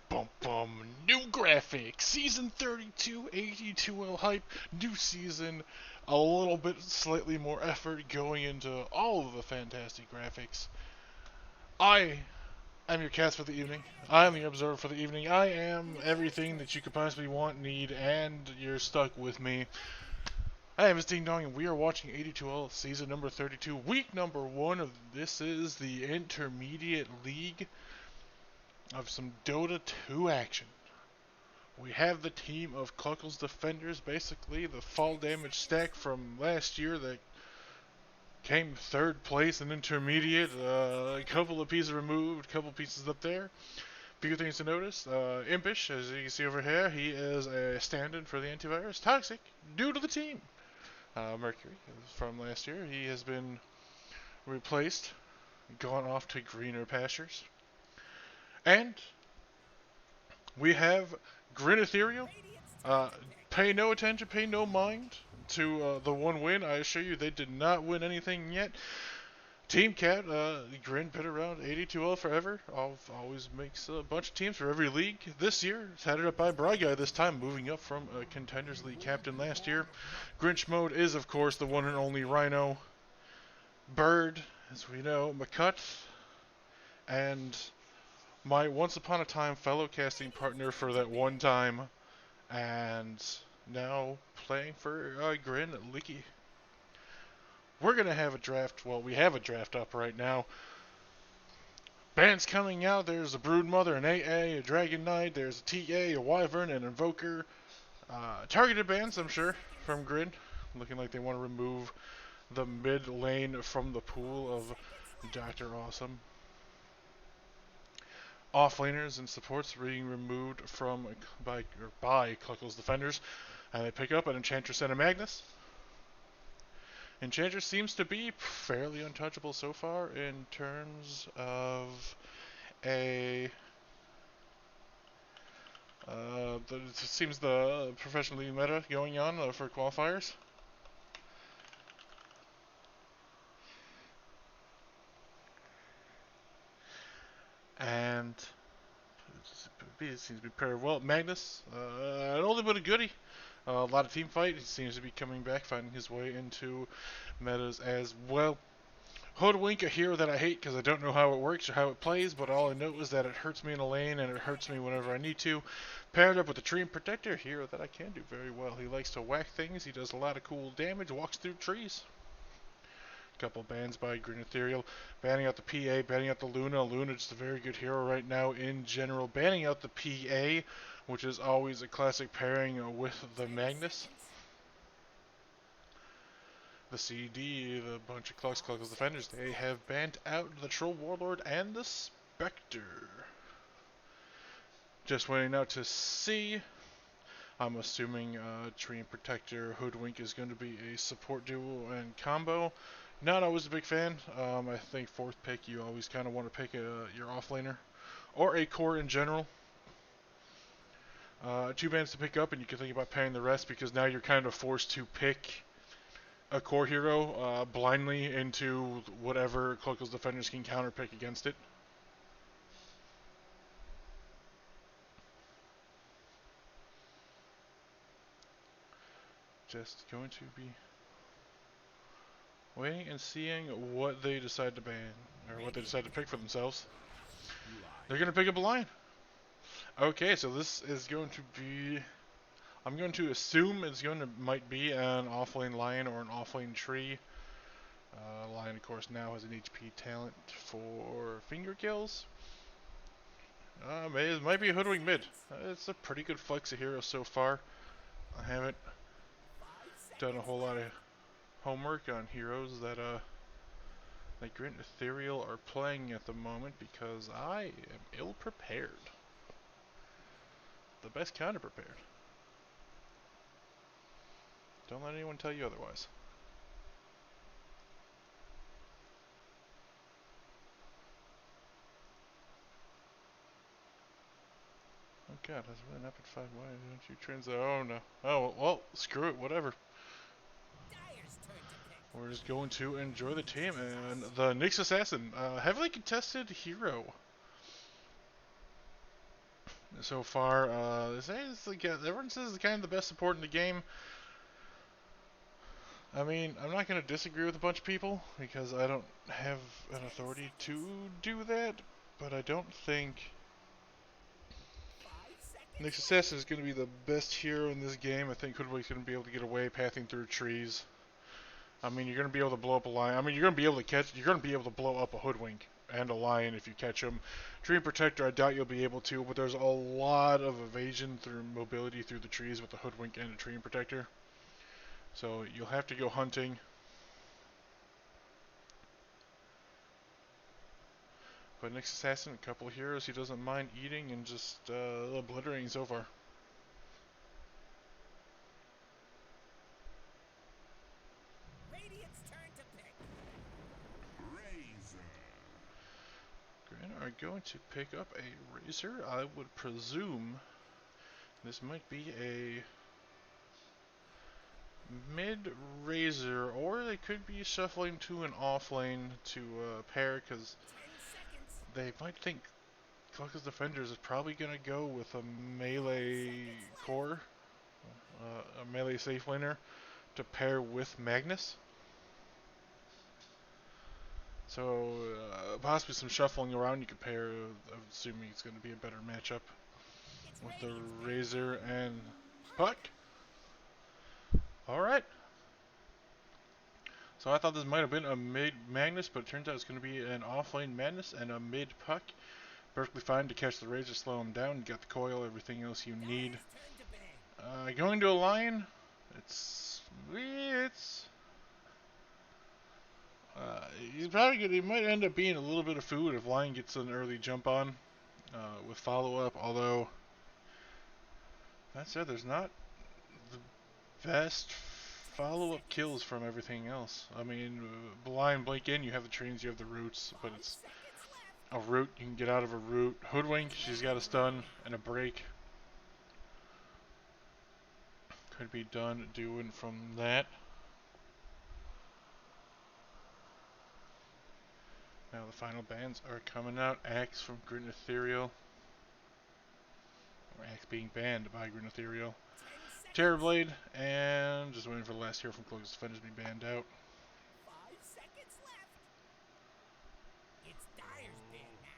Bum bum. New graphics. Season 32, AD2L hype. New season. A little bit slightly more effort going into all of the fantastic graphics. I am your cast for the evening. I am the observer for the evening. I am everything that you could possibly want, need, and you're stuck with me. I am Ding Dong, and we are watching AD2L season number 32, week number 1 of this is the Intermediate League of some Dota 2 action. We have the team of Cluckles defenders, basically the fall damage stack from last year that came third place in Intermediate. A couple of pieces removed, a couple pieces up there. Few things to notice. Impish, as you can see over here, he is a stand-in for the antivirus. Toxic, due to the team. Mercury from last year, he has been replaced, gone off to greener pastures. And we have GRIN.Ethereal. Pay no attention, pay no mind to the one win. I assure you they did not win anything yet. Team Cat, Grin been around AD2L forever. Always makes a bunch of teams for every league. This year, it's headed up by Bry Guy this time, moving up from a Contenders League captain last year. Grinch mode is, of course, the one and only Rhino. Bird, as we know, McCut, and my once upon a time fellow casting partner for that one time, and now playing for Grin, Licky. We're going to have a draft. Well, we have a draft up right now. Bands coming out. There's a Broodmother, an AA, a Dragon Knight. There's a TA, a Wyvern, an Invoker. Targeted bans, I'm sure, from Grid. Looking like they want to remove the mid lane from the pool of Dr. Awesome. Offlaners and supports being removed from by Cluckles defenders. And they pick up an Enchantress and a Magnus. Enchantress seems to be fairly untouchable so far in terms of it seems the professional league meta going on for qualifiers. And it seems to be paired well. Magnus, an oldie but a goodie. A lot of team fight. He seems to be coming back, finding his way into metas as well. Hoodwink, a hero that I hate because I don't know how it works or how it plays, but all I know is that it hurts me in a lane and it hurts me whenever I need to. Paired up with the Tree Protector, a hero that I can do very well. He likes to whack things, he does a lot of cool damage, walks through trees. Couple bans by GRIN.Ethereal, banning out the PA, banning out the Luna. Luna just a very good hero right now in general. Banning out the PA, which is always a classic pairing with the Magnus. The CD, the bunch of Cluckles defenders, they have banned out the Troll Warlord and the Spectre. Just waiting out to see. I'm assuming Tree and Protector Hoodwink is going to be a support duo and combo. Not always a big fan. I think fourth pick, you always kind of want to pick your offlaner or a core in general. 2 bans to pick up, and you can think about pairing the rest because now you're kind of forced to pick a core hero blindly into whatever Cluckles defenders can counter pick against it. Just going to be waiting and seeing what they decide to ban, or what they decide to pick for themselves. They're going to pick up a line. Okay, so this is going to be, I'm going to assume it's going to might be an offlane lion or an offlane tree. Lion, of course, now has an HP talent for finger kills. It might be a Hoodwink mid. It's a pretty good flex of heroes so far. I haven't done a whole lot of homework on heroes that GRIN.Ethereal are playing at the moment because I am ill prepared. The best kind of prepared. Don't let anyone tell you otherwise. Oh god, that's really not been 5. Why don't you translate? Oh no. Oh, well, screw it, whatever. We're just going to enjoy the team, and the Nyx Assassin, heavily contested hero. so far. They say it's like, everyone says it's kind of the best support in the game. I mean, I'm not going to disagree with a bunch of people because I don't have an authority to do that, but I don't think Nick's Assassin is going to be the best hero in this game. I think Hoodwink's going to be able to get away pathing through trees. I mean, you're going to be able to blow up a lion. I mean, you're going to be able to catch. You're going to be able to blow up a Hoodwink and a lion if you catch them. Dream Protector, I doubt you'll be able to, but there's a lot of evasion through mobility through the trees with a Hoodwink and a Dream Protector. So you'll have to go hunting. But Nick's Assassin, a couple of heroes he doesn't mind eating and just obliterating so far. Radiant's turn to pick. GRIN are going to pick up a Razor. I would presume this might be a mid-Razor, or they could be shuffling to an off-lane to pair, because they might think Cluckles Defenders is probably going to go with a melee core, a melee safe laner, to pair with Magnus. So, possibly some shuffling around you could pair, assuming it's going to be a better matchup with the Razor and Puck. Alright. So I thought this might have been a mid Magnus, but it turns out it's going to be an offlane Madness and a mid Puck. Perfectly fine to catch the Razor, slow him down. You got the coil, everything else you need. Going to a Lion, he's probably good. He might end up being a little bit of food if Lion gets an early jump on with follow-up, although that said, there's not the best follow-up kills from everything else. I mean, Lion blink in, you have the trains, you have the roots, but it's a root, you can get out of a root. Hoodwink, she's got a stun and a break. Could be done doing from that. Now the final bans are coming out. Axe from GRIN.Ethereal. Or Axe being banned by GRIN.Ethereal. Terrorblade, and just waiting for the last hero from Cluckles Defenders to be banned out. 5 seconds left. It's Dire's ban now.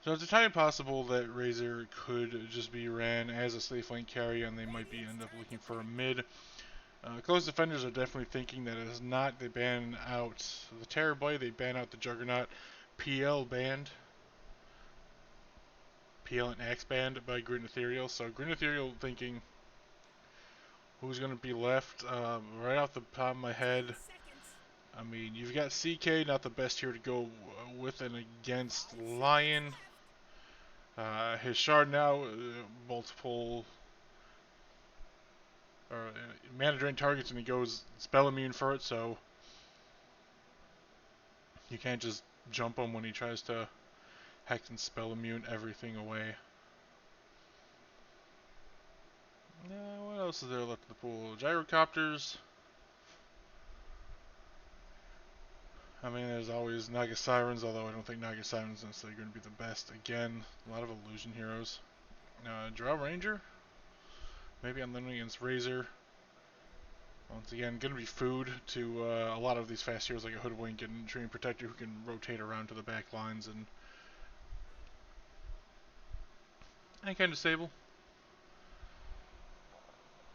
So it's entirely possible that Razor could just be ran as a safe lane carry, and they might be end up looking for a mid. Cluckles Defenders are definitely thinking that it is not. They ban out the Terrorblade, they ban out the Juggernaut. PL banned. PL and Axe banned by GRIN.Ethereal. So GRIN.Ethereal thinking who's going to be left. Right off the top of my head, I mean, you've got CK, not the best here to go with and against Lion. His shard now, multiple mana drain targets, and he goes spell immune for it, so you can't just jump him when he tries to hex and spell immune everything away. What else is there left in the pool? Gyrocopters. I mean, there's always Naga Sirens, although I don't think Naga Sirens is necessarily going to be the best. Again, a lot of illusion heroes. Drow Ranger. Maybe I'm leaning against Razor. Once again, going to be food to a lot of these fast heroes like a Hoodwink and Dream Protector who can rotate around to the back lines and kind of stable.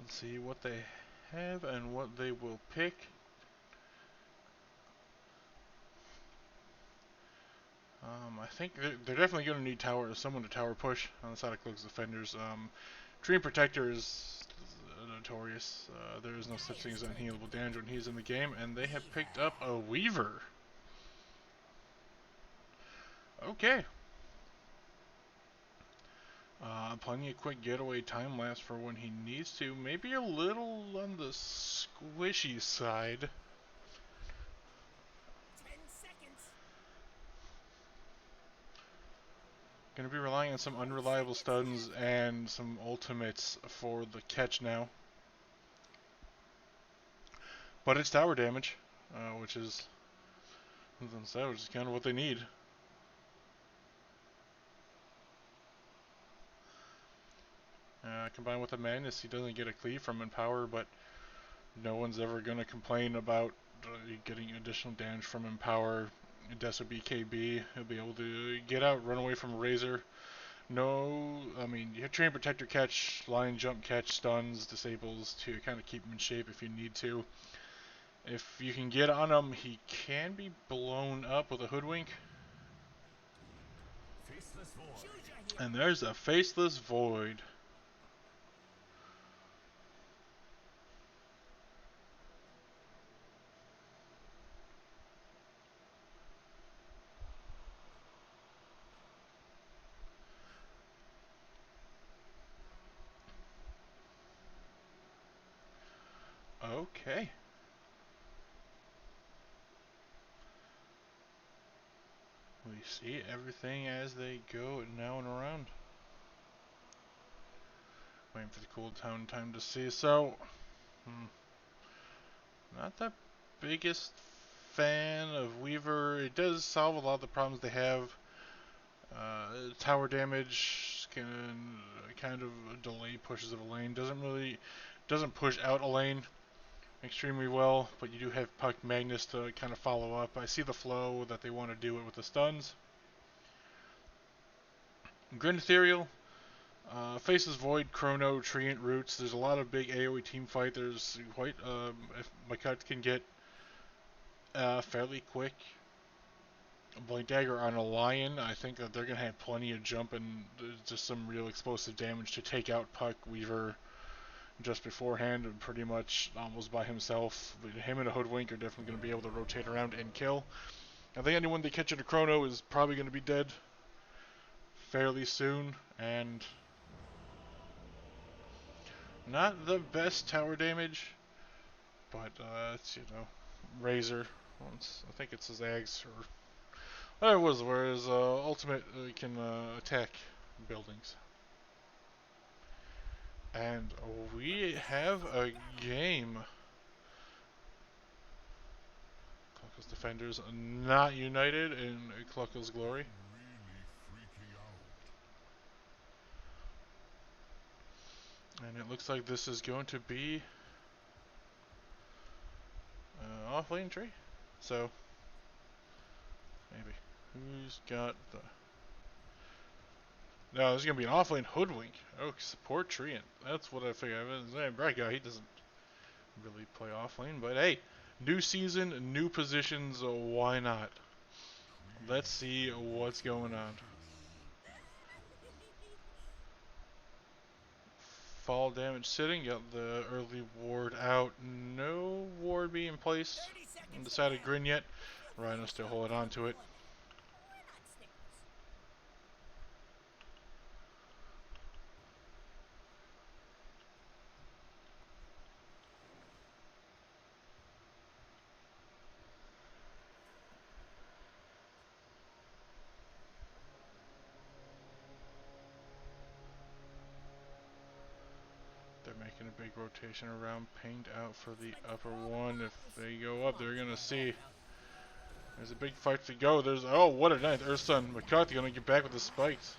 Let's see what they have and what they will pick. I think they're definitely going to need someone to tower push on the side of Cluckles Defenders. Dream Protector is notorious. There is no such thing as unhealable damage when he's in the game, and they have picked up a Weaver. Okay. Plenty of quick getaway time lapse for when he needs to. Maybe a little on the squishy side. 10 seconds. Gonna be relying on some unreliable stuns and some ultimates for the catch now. But it's tower damage, which is kind of what they need. combined with the Madness, he doesn't get a cleave from Empower, but no one's ever going to complain about getting additional damage from Empower. Deso BKB, he'll be able to get out, run away from Razor. No, I mean, you have Train Protector catch, Line Jump catch, stuns, disables to kind of keep him in shape if you need to. If you can get on him, he can be blown up with a Hoodwink. And there's a Faceless Void. Okay. We see everything as they go now and around. Waiting for the cool down time to see. So, not the biggest fan of Weaver. It does solve a lot of the problems they have. Tower damage can kind of delay pushes of a lane. Doesn't push out a lane extremely well, but you do have Puck Magnus to kind of follow up. I see the flow that they want to do it with the stuns. GRIN.Ethereal, Faces Void, Chrono, Treant, Roots. There's a lot of big AoE team fight. There's quite, if Makat can get fairly quick Blink Dagger on a Lion, I think that they're going to have plenty of jump and just some real explosive damage to take out Puck Weaver just beforehand and pretty much almost by himself. Him and a Hoodwink are definitely going to be able to rotate around and kill. I think anyone they catch in a Chrono is probably going to be dead fairly soon, and not the best tower damage, but it's, Razor. I think it's his Zags or whatever it was, where his ultimate can attack buildings. And we have a game. Cluckles defenders not united in Cluckles glory. And it looks like this is going to be off lane tree. So, maybe. Who's got the... No, there's going to be an off lane Hoodwink. Oh, support Treant. That's what I figured. Bright guy, he doesn't really play off lane, but hey, new season, new positions, why not? Let's see what's going on. Fall damage sitting, got the early ward out. No ward being placed on the side of Grin yet. Rhino still holding on to it. They're making a big rotation around, pinged out for the upper one. If they go up, they're gonna see. There's a big fight to go. Oh, what a night. Earthsun McCarthy gonna get back with the spikes.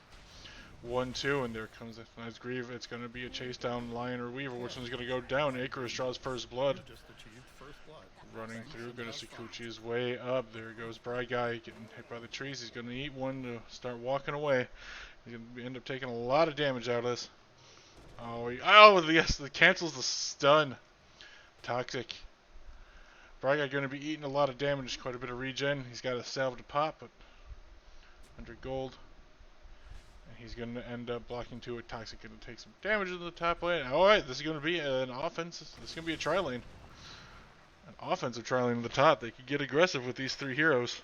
1-2, and there comes a nice Grieve. It's gonna be a chase down Lion or Weaver. Which one's gonna go down? Icarus draws first blood. Running through, gonna see Kuchi's way up. There goes Bright Guy getting hit by the trees. He's gonna eat one to start walking away. He's gonna end up taking a lot of damage out of this. Oh, yes, it cancels the stun. Toxic. Bright Guy gonna be eating a lot of damage, quite a bit of regen. He's got a salve to pop, but 100 gold. And he's gonna end up blocking to it. Toxic gonna take some damage in the top lane. Alright, this is gonna be an offense. This is gonna be a tri-lane. An offensive tri-lane at the top. They could get aggressive with these three heroes.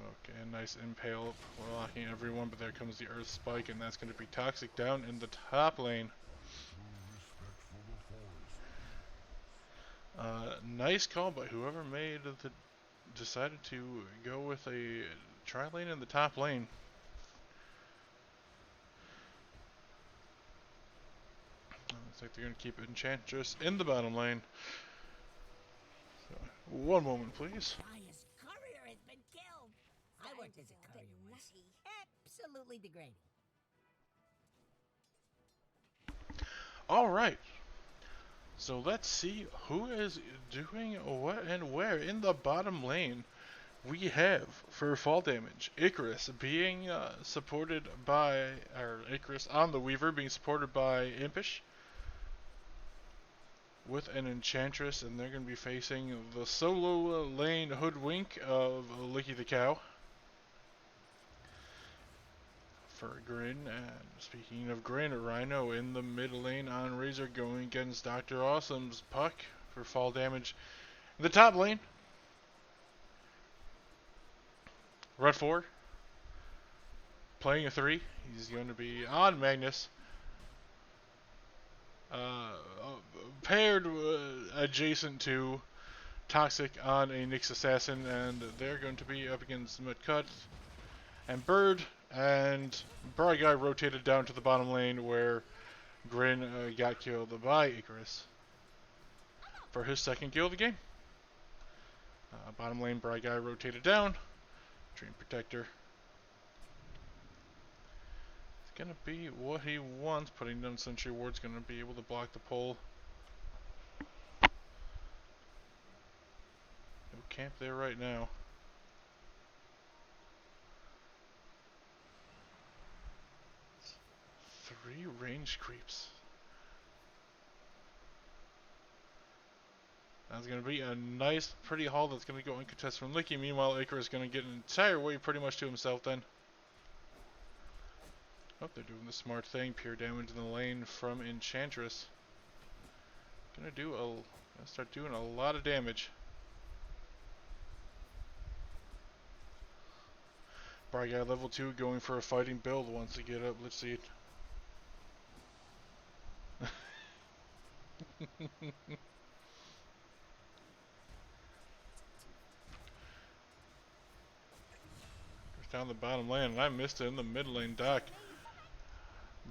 Okay, a nice impale, blocking everyone, but there comes the Earth Spike, and that's going to be Toxic down in the top lane. Nice call by whoever decided to go with a tri-lane in the top lane. Looks like they're going to keep Enchantress in the bottom lane. So, one moment, please. Courier has been killed. I was What does it call you, Lucky? Absolutely degrading. Alright, so let's see who is doing what and where. In the bottom lane, we have, for fall damage, Icarus being supported by, or Icarus on the Weaver being supported by Impish with an Enchantress, and they're going to be facing the solo lane Hoodwink of Licky the Cow for Grin. And speaking of Grin, Rhino in the mid lane on Razor going against Dr. Awesome's Puck for fall damage. In the top lane, Red 4 playing a 3. He's going to be on Magnus. Paired adjacent to Toxic on a Nyx Assassin, and they're going to be up against Mudcut and Bird, and Bright Guy rotated down to the bottom lane where Grin got killed by Icarus for his second kill of the game. Bottom lane, Bright Guy rotated down. Dream Protector. It's going to be what he wants. Putting down Sentry Ward's going to be able to block the pull. No camp there right now. Three range creeps. That's going to be a nice, pretty haul that's going to go uncontested from Licky. Meanwhile, Icarus is going to get an entire wave pretty much to himself then. Oh, they're doing the smart thing. Pure damage in the lane from Enchantress. Gonna start doing a lot of damage. Bright Guy level 2 going for a fighting build wants to get up. Let's see it. Down the bottom lane, and I missed it in the mid lane. Doc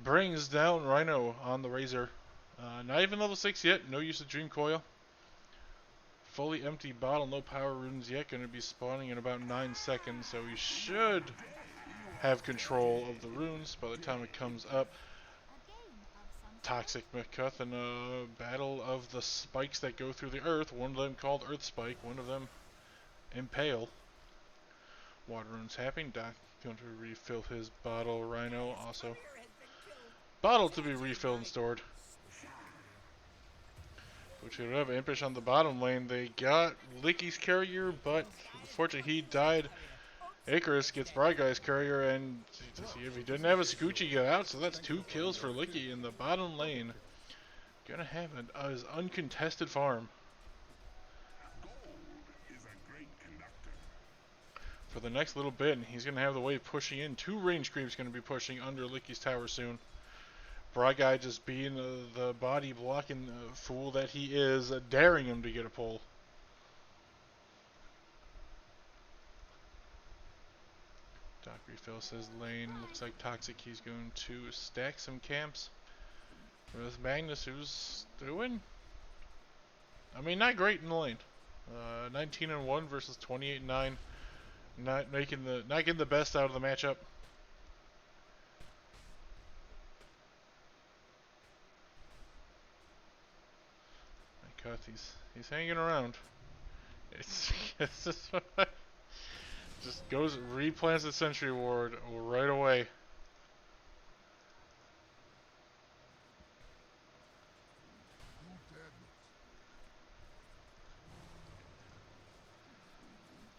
brings down Rhino on the Razor. Not even level 6 yet. No use of Dream Coil. Fully empty bottle. No power runes yet. Going to be spawning in about 9 seconds. So he should have control of the runes by the time it comes up. Toxic McCuth in a battle of the spikes that go through the earth. One of them called Earth Spike. One of them Impale. Water runes happening. Doc going to refill his bottle. Rhino also bottle to be refilled and stored. Which we have Impish on the bottom lane. They got Licky's carrier, but unfortunately he died. Icarus gets Bright Guy's carrier, and see if he didn't have a Scoochie get out, so that's 2 kills for Licky in the bottom lane. Gonna have an uncontested farm. For the next little bit, and he's going to have the wave pushing in. 2 range creeps going to be pushing under Licky's tower soon. Bright Guy just being the body blocking fool that he is, daring him to get a pull. Doc refills his lane. Looks like Toxic, he's going to stack some camps. With Magnus, who's doing, I mean, not great in the lane. 19-1 versus 28-9. Not getting the best out of the matchup. He's hanging around. It's just goes replants the Sentry Ward right away.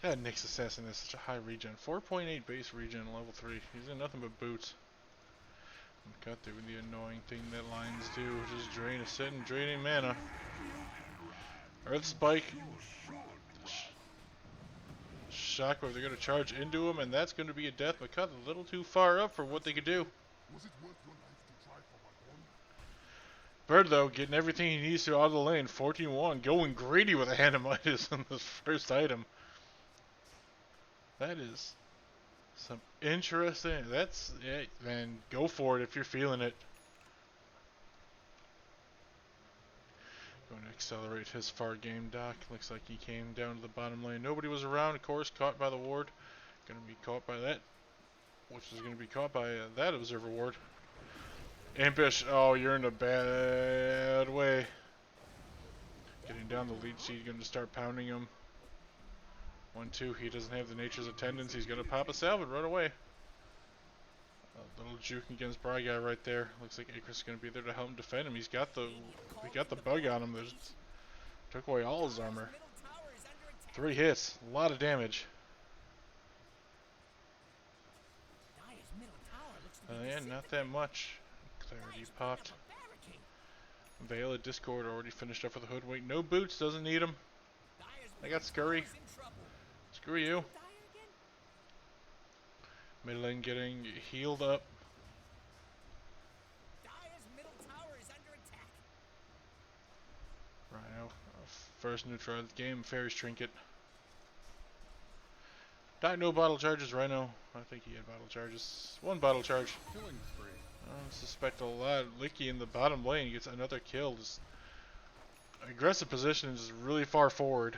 God, Nyx Assassin is such a high regen. 4.8 base regen, level 3. He's in nothing but boots. Cut through the annoying thing that lines do, which is drain a sitting, draining mana. Earth Spike. Shockwave, they're going to charge into him, and that's going to be a death, but cut a little too far up for what they could do. Bird, though, getting everything he needs to out of the lane. 14-1, going greedy with a Hand of Midas on this first item. That is some interesting. That's it, man. Go for it if you're feeling it. Going to accelerate his far game, Doc. Looks like he came down to the bottom lane. Nobody was around, of course, caught by the ward. Gonna be caught by that, which is gonna be caught by that observer ward. Impish, oh, you're in a bad way. Getting down the lead seed, gonna start pounding him. 1-2, he doesn't have the nature's attendance. He's gonna pop a salve right away. A little juke against Bry Guy right there. Looks like Icarus is gonna be there to help him defend him. He got the bug on him that took away all his armor. 3 hits, a lot of damage. Yeah, not that much. Clarity popped. Veil of Discord already finished up for the Hoodwink. No boots, doesn't need them. I got Scurry. Screw you. Mid lane getting healed up. Rhino, first neutral of the game. Fairy's Trinket. No bottle charges, Rhino. I think he had bottle charges. 1 bottle charge. I suspect a lot. Licky in the bottom lane gets another kill. Just aggressive position is really far forward.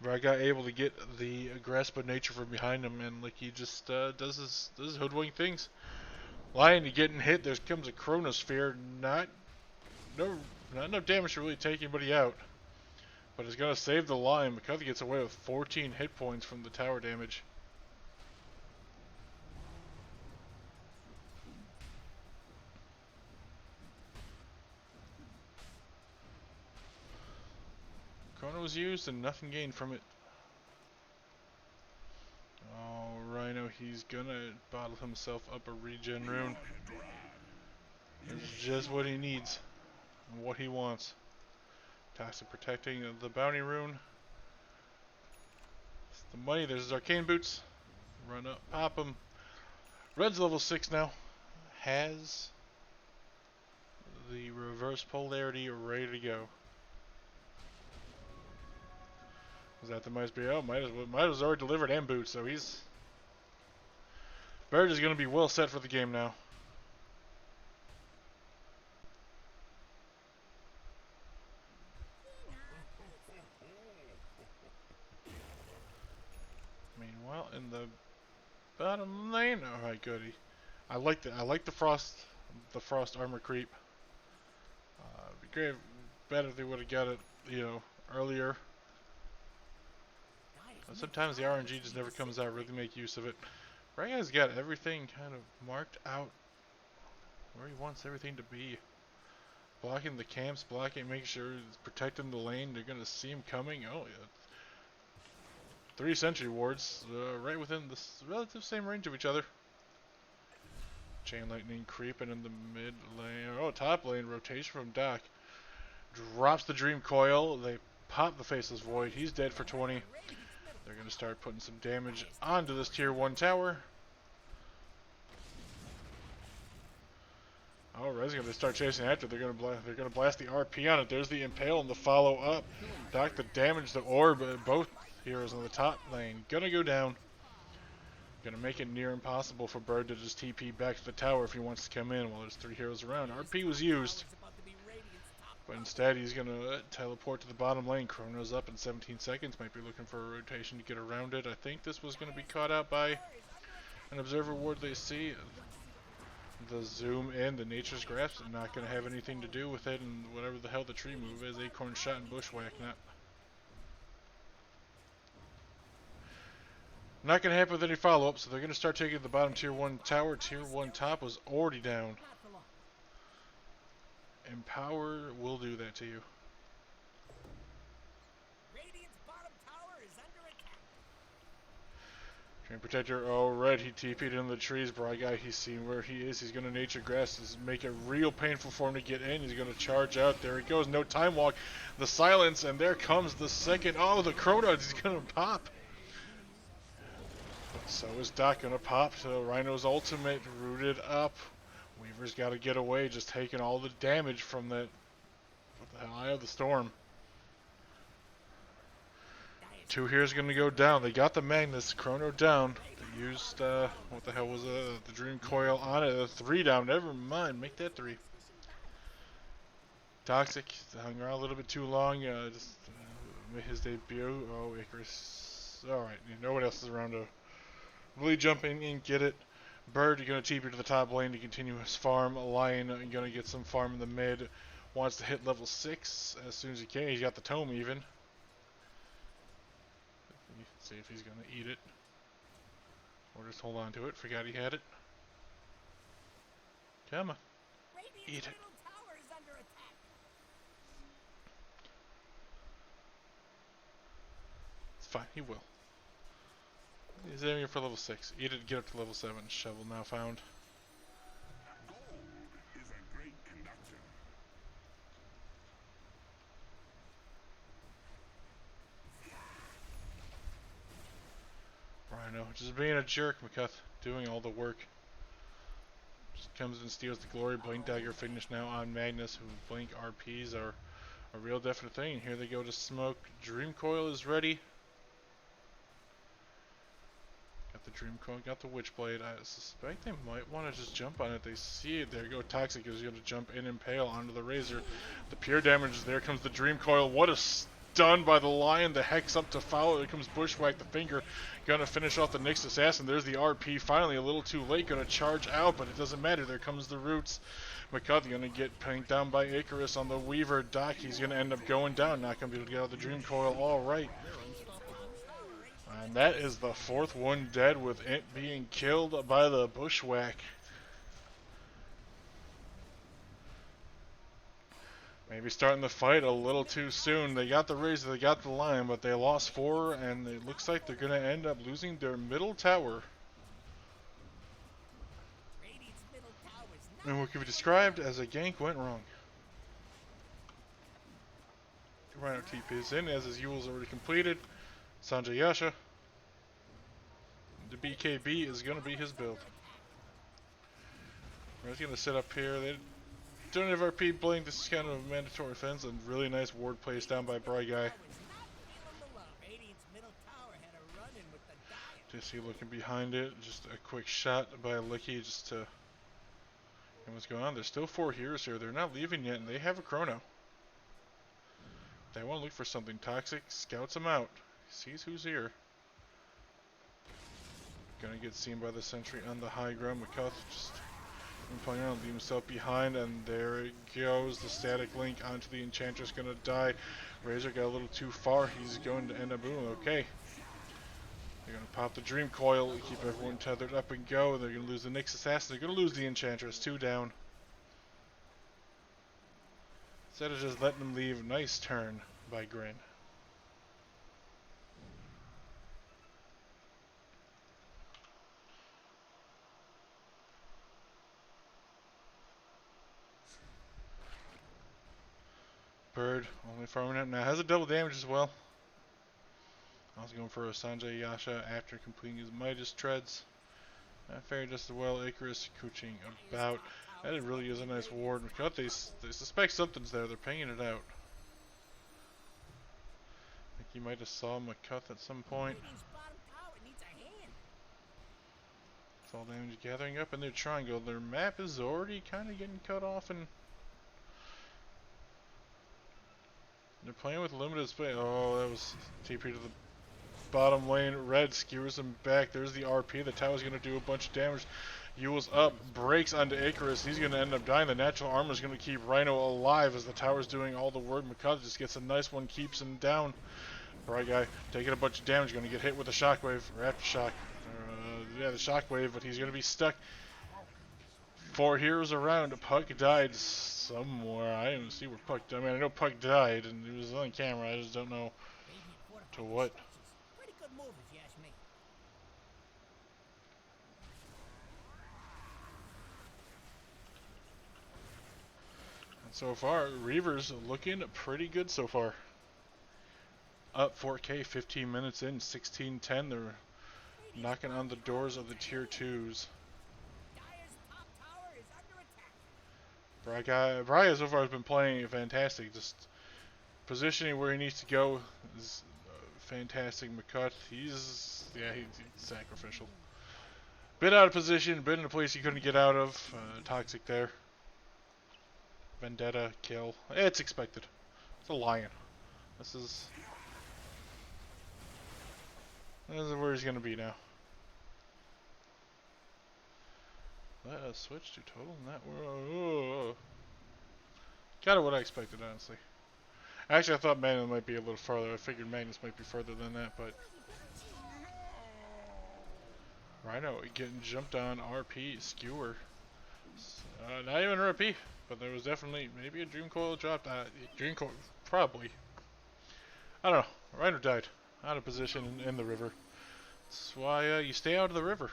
But I got able to get the grasp of nature from behind him, and Licky just does his hoodwink things. Lion getting hit. There comes a Chronosphere. Not enough damage to really take anybody out. But it's gonna save the Lion because he gets away with 14 hit points from the tower damage. Chrono was used and nothing gained from it. Oh, Rhino, he's gonna bottle himself up a regen rune. It's just what he needs and what he wants. Toxic protecting the bounty rune. It's the money, there's his arcane boots. Run up, pop him. Red's level 6 now. Has the reverse polarity ready to go. Is that the Midas be? Oh, Midas already delivered and boots, so he's... Bird is going to be well set for the game now. Meanwhile, in the bottom lane, all right, goody. I like the frost armor creep. It'd be great, better if they would have got it, earlier. But sometimes the RNG just never comes out. Really make use of it. Right guy's got everything kind of marked out where he wants everything to be. Blocking the camps, making sure he's protecting the lane. They're gonna see him coming. Oh yeah. 3 sentry wards, right within the relative same range of each other. Chain lightning creeping in the mid lane. Oh, top lane rotation from Doc. Drops the Dream Coil. They pop the Faceless Void. He's dead for 20. They're going to start putting some damage onto this tier 1 tower. Oh, Red's going to start chasing after. They're going to blast the RP on it. There's the Impale and the follow up. Doc the damage, the orb, both heroes on the top lane. Gonna go down. Gonna make it near impossible for Bird to just TP back to the tower if he wants to come in while there's 3 heroes around. RP was used. But instead, he's going to teleport to the bottom lane. Chrono's up in 17 seconds. Might be looking for a rotation to get around it. I think this was going to be caught out by an observer ward they see. The zoom in, the nature's grasp, is not going to have anything to do with it. And whatever the hell the tree move is, Acorn Shot and Bushwhack. Not going to happen with any follow-up, so they're going to start taking the bottom tier 1 tower. Tier 1 top was already down. Empower will do that to you. Radiant's bottom tower is under attack. Train Protector, oh, Red, he TP'd in the trees. Bry Guy, he's seen where he is. He's going to Nature Grass. This make it real painful for him to get in. He's going to charge out. There he goes. No time walk. The silence, and there comes the second. Oh, the Chrono, he's going to pop. So is Doc going to pop. So Rhino's ultimate rooted up. Weaver's got to get away, just taking all the damage from that Eye of the Storm. 2 here's going to go down. They got the Magnus. Chrono down. They used, what the hell was the Dream Coil on it. 3 down. Never mind. Make that 3. Toxic. Hung around a little bit too long. Just made his debut. Oh, Icarus. Alright. No one else is around to Really jump in and get it. Bird, you're going to TP to the top lane to continue his farm. Lion, you're going to get some farm in the mid. Wants to hit level 6 as soon as he can. He's got the tome even. See if he's going to eat it. Or just hold on to it. Forgot he had it. Come on. Eat it. Middle tower is under attack. It's fine. He will. He's aiming for level 6. Eat it, get up to level 7. Shovel now found. Is a great conductor. Rhino, just being a jerk, McCuth. Doing all the work. Just comes and steals the glory. Blink Dagger finish now on Magnus, who Blink RPs are a real definite thing. Here they go to smoke. Dream Coil is ready. Got the Dream Coil, got the Witchblade. I suspect they might want to just jump on it. They see it. There you go. Toxic is going to jump in and impale onto the Razor. The pure damage. There comes the Dream Coil. What a stun by the Lion. The Hex up to foul. There comes Bushwhack the Finger. Gonna finish off the Nyx Assassin. There's the RP. Finally, a little too late. Gonna charge out, but it doesn't matter. There comes the Roots. McCuthy gonna get pinked down by Icarus on the Weaver. Doc, he's gonna end up going down. Not gonna be able to get out of the Dream Coil. All right. And that is the 4th one dead with it being killed by the Bushwhack. Maybe starting the fight a little too soon. They got the Razor, they got the Lion, but they lost 4, and it looks like they're going to end up losing their middle tower. Radiant's middle tower is not And what could be described as a gank went wrong. Rhino TP is in, as his Yule's already completed. Sanjay Yasha. The BKB is going to be his build. He's going to sit up here. They don't have RP Blink. This is kind of a mandatory fence. And really nice ward placed down by Bry Guy. Radiant's middle tower had a run-in with the Dire. Just see looking behind it. Just a quick shot by Licky just to... And what's going on? There's still 4 heroes here. They're not leaving yet, and they have a chrono. They want to look for something. Toxic scouts them out. Sees who's here. Gonna get seen by the sentry on the high ground. McCuth just playing around, leave himself behind, and there it goes. The static link onto the Enchantress gonna die. Razor got a little too far. He's going to end up boom. Okay. They're gonna pop the Dream Coil, keep everyone tethered up and go. They're gonna lose the Nyx Assassin. They're gonna lose the Enchantress. 2 down. Instead of just letting them leave, nice turn by GRIN. Bird only farming it now. Has a double damage as well. I was going for a Sanjay Yasha after completing his Midas treads. That fared just as well. Icarus cooching about. That really is a nice ward. McCut, they suspect something's there. They're pinging it out. I think you might have saw McCut at some point. Radiant's bottom tower needs a hand. It's all damage gathering up in their triangle. Their map is already kind of getting cut off, and they're playing with limited space. Oh, that was TP to the bottom lane. Red skewers them back. There's the RP. The tower's going to do a bunch of damage. Yule's up, breaks onto Icarus. He's going to end up dying. The natural armor is going to keep Rhino alive as the tower's doing all the work. McCutcheon just gets a nice one, keeps him down. Bright Guy taking a bunch of damage. Going to get hit with a shockwave, or aftershock. Yeah, the shockwave, but he's going to be stuck. 4 heroes around. Puck died somewhere. I didn't see where Puck died. I mean, I know Puck died, and it was on camera. I just don't know to what. Pretty good move, if you ask me. And so far, Reavers looking pretty good so far. Up 4K, 15 minutes in, 16-10. They're knocking on the doors of the tier 2s. Dire's top tower is under attack. Brian so far has been playing fantastic. Just positioning where he needs to go is fantastic. McCut, he's sacrificial. Bit out of position, bit in a place he couldn't get out of. Toxic there. Vendetta, kill. It's expected. It's a Lion. This is where he's going to be now. Let us switch to total network. Kind of what I expected, honestly. Actually, I thought Magnus might be a little farther. I figured Magnus might be further than that, but Rhino getting jumped on. RP skewer. Not even RP, but there was definitely maybe a Dream Coil dropped. Dream Coil probably. I don't know. Rhino died out of position in the river. That's why you stay out of the river.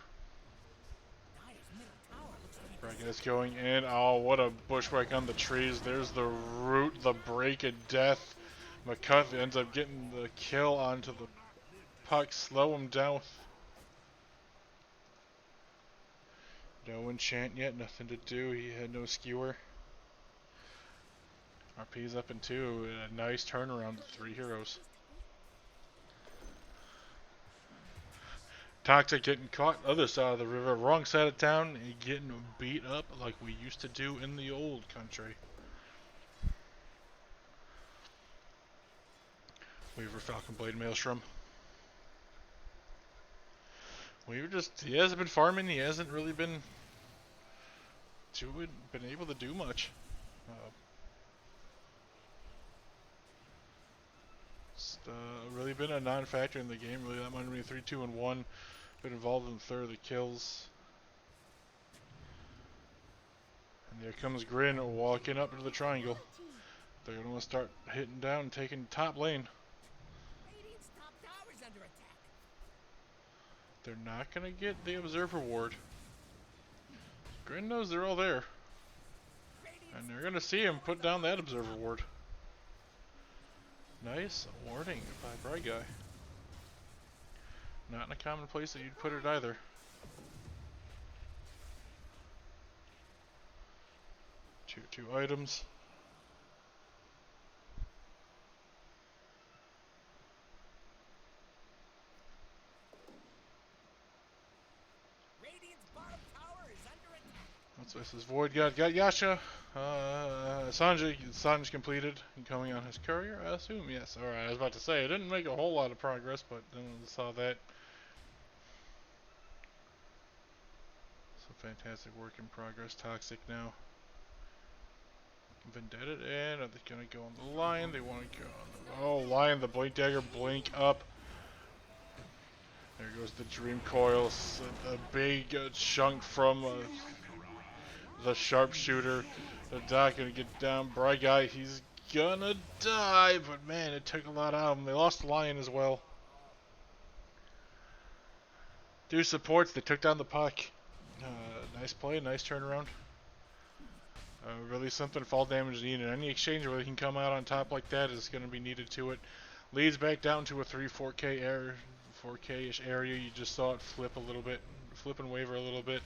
Right, guys, going in. Oh, what a bushwhack on the trees. There's the root, the break of death. McCuff ends up getting the kill onto the puck. Slow him down. No enchant yet, nothing to do. He had no skewer. RP's up in 2. A nice turnaround to 3 heroes. Toxic getting caught other side of the river, wrong side of town, and getting beat up like we used to do in the old country. Weaver, Falcon Blade, Maelstrom. Weaver he hasn't been farming, he hasn't really been able to do much. It's really been a non-factor in the game, really. That might be 3, 2, and 1. Been involved in a third of the kills. And there comes Grin walking up into the triangle. They're going to start hitting down and taking top lane. They're not going to get the Observer Ward. Grin knows they're all there. And they're going to see him put down that Observer Ward. Nice warding by Bright Guy. Not in a common place that you'd put it either. Two items. This is Void God, got Yasha. Sanji completed and coming on his courier, I assume. Yes, alright, I was about to say, it didn't make a whole lot of progress, but then we saw that. Some fantastic work in progress. Toxic now. Vendetta, and are they going to go on the Lion? They want to go on the... Oh, Lion, the Blink Dagger, blink up. There goes the Dream Coil. A big chunk from the Sharpshooter. The Doc going to get down. Bright Guy, he's gonna die, but man, it took a lot out of him. They lost the Lion as well. 2 supports, they took down the puck. Nice play, nice turnaround. Really something fall damage needed. Any exchange where they can come out on top like that is going to be needed to it. Leads back down to a 3-4K area, 4K-ish area. You just saw it flip a little bit, flip and waver a little bit.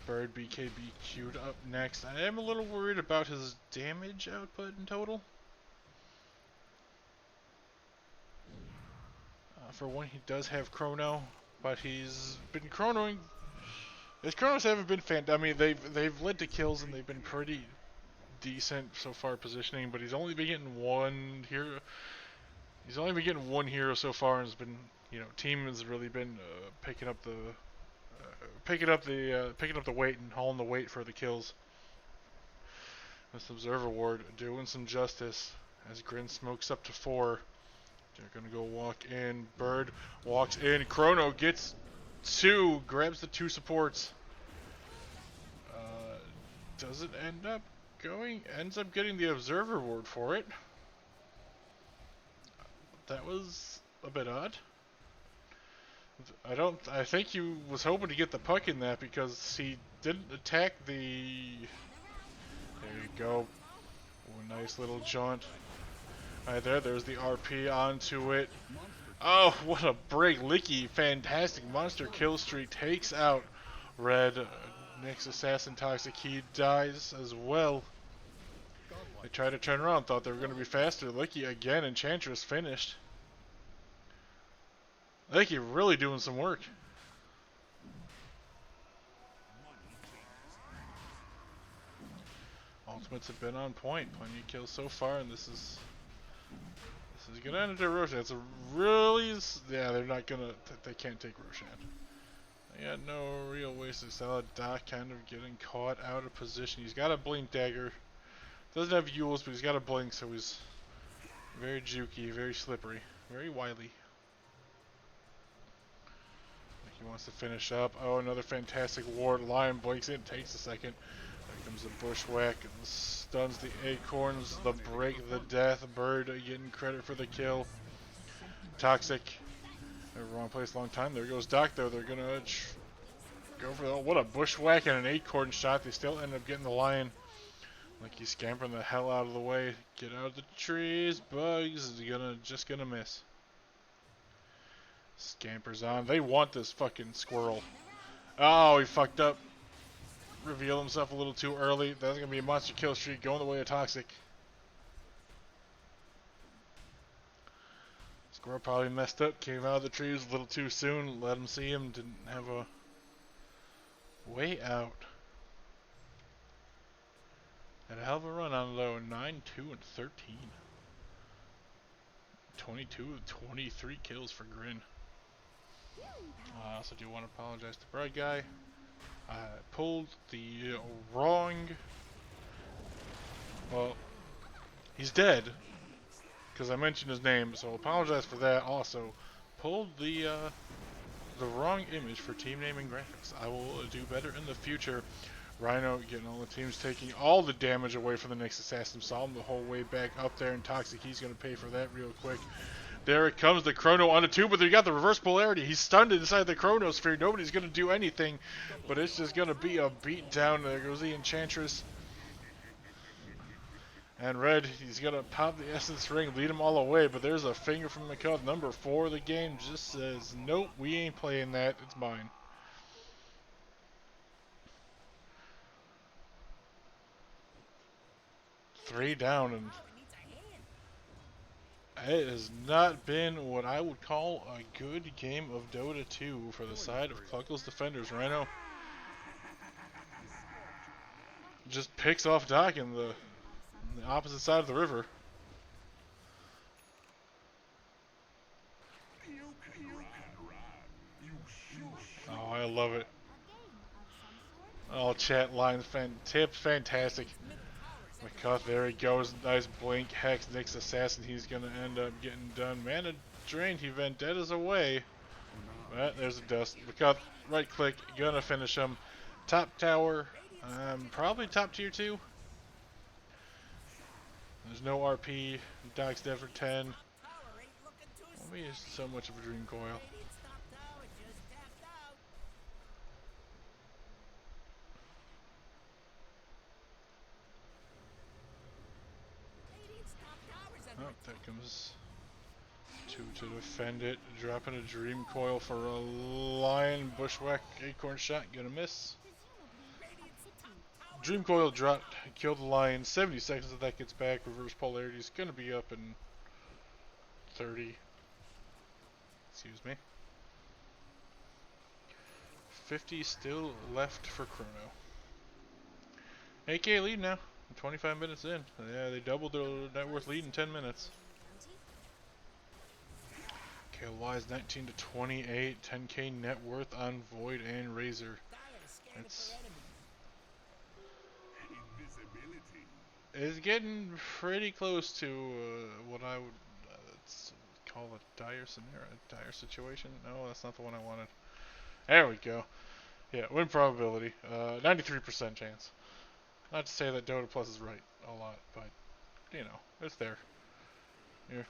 Bird BKB queued up next. I am a little worried about his damage output in total. For one, he does have chrono, but he's been chronoing. His chronos haven't been I mean, they've led to kills and they've been pretty decent so far positioning. But he's only been getting one hero. He's only been getting one hero so far, and has been, you know, team has really been picking up the weight and hauling the weight for the kills. This Observer Ward doing some justice as Grin smokes up to 4. They're gonna go walk in. Bird walks in. Chrono gets 2, grabs the 2 supports. Does it end up going? Ends up getting the Observer Ward for it. That was a bit odd. I think he was hoping to get the puck in that because he didn't attack the... There you go. Oh, nice little jaunt. Right there's the RP onto it. Oh, what a break. Licky, fantastic monster kill streak, takes out Red. Next Assassin Toxic, he dies as well. They tried to turn around, thought they were going to be faster. Licky again, Enchantress finished. Licky really doing some work. Ultimates have been on point. Plenty of kills so far, and this is gonna end into Roshan. It's a really... Yeah, they're not gonna... They can't take Roshan. Yeah, no real wasted salad. Doc kind of getting caught out of position. He's got a blink dagger. Doesn't have Yules, but he's got a blink, so he's very jukey, very slippery, very wily. He wants to finish up. Oh, another fantastic ward. Lion blinks in, takes a second. There comes the bushwhack, stuns the acorns, the break, the death. Bird getting credit for the kill. Toxic. Wrong place, long time. There goes Doc, though. They're gonna go for what a bushwhack and an acorn shot. They still end up getting the lion. Like he's scampering the hell out of the way. Get out of the trees, bugs. Is just gonna miss. Scampers on. They want this fucking squirrel. Oh, he fucked up. Revealed himself a little too early. That's gonna be a monster kill streak going the way of Toxic. Squirrel probably messed up. Came out of the trees a little too soon. Let him see him. Didn't have a way out. Had a hell of a run on low. 9, 2, and 13. 22 of 23 kills for Grin. I also do want to apologize to Bright Guy. I pulled the wrong... Well, he's dead. Because I mentioned his name, so apologize for that. Also, pulled the wrong image for team name and graphics. I will do better in the future. Rhino getting all the teams taking all the damage away from the next assassin. Saw him the whole way back up there, and Toxic, he's going to pay for that real quick. There it comes, the Chrono on the 2, but they got the reverse polarity. He's stunned inside the Chronosphere. Nobody's going to do anything, but it's just going to be a beat down. There goes the Enchantress. And Red, he's going to pop the Essence Ring, lead them all away, but there's a finger from McCuff. Number 4 of the game just says, nope, we ain't playing that. It's mine. Three down, and it has not been what I would call a good game of Dota 2 for the side of Cluckles defenders. Rhino just picks off Doc in the opposite side of the river. Oh, I love it. Oh, chat lines, tips, fantastic. McCuff, there he goes. Nice blink. Hex, Nick's assassin. He's going to end up getting done. Mana drained. He Vendettas away. But there's a dust. McCuff, right click. Gonna finish him. Top tower. Probably top tier 2. There's no RP. Doc's dead for 10. Maybe it's so much of a dream coil. Oh, there comes 2 to defend it. Dropping a dream coil for a lion. Bushwhack, acorn shot, gonna miss. Dream coil dropped, killed the lion. 70 seconds if that gets back. Reverse polarity is gonna be up in 30. Excuse me. 50 still left for Chrono. AK lead now. 25 minutes in. Yeah, they doubled their net worth lead in 10 minutes. Kill wise 19 to 28. 10k net worth on Void and Razor. It's getting pretty close to what I would call a dire scenario, a dire situation. No, that's not the one I wanted. There we go. Yeah, win probability. 93% chance. Not to say that Dota Plus is right a lot, but, you know, it's there. Here.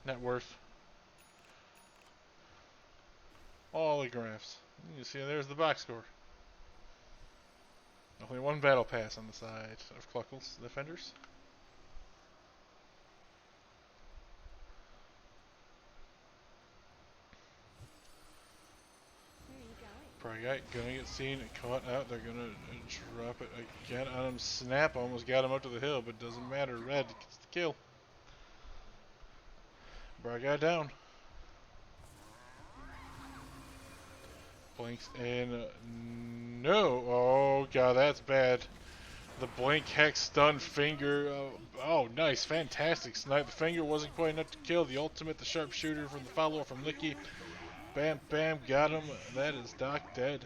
Net worth. All the graphs. You see, there's the box score. Only one battle pass on the side of Cluckles defenders. Probably gonna get seen, caught out. They're gonna drop it again on him. Snap almost got him up to the hill, but doesn't matter. Red gets the kill. Bro guy down. Blinks in. No. Oh god, that's bad. The blink, hex, stun, finger. Oh, nice, fantastic snipe. The finger wasn't quite enough to kill. The ultimate, the sharpshooter from the follow-up from Licky. Bam, bam, got him. That is Doc dead.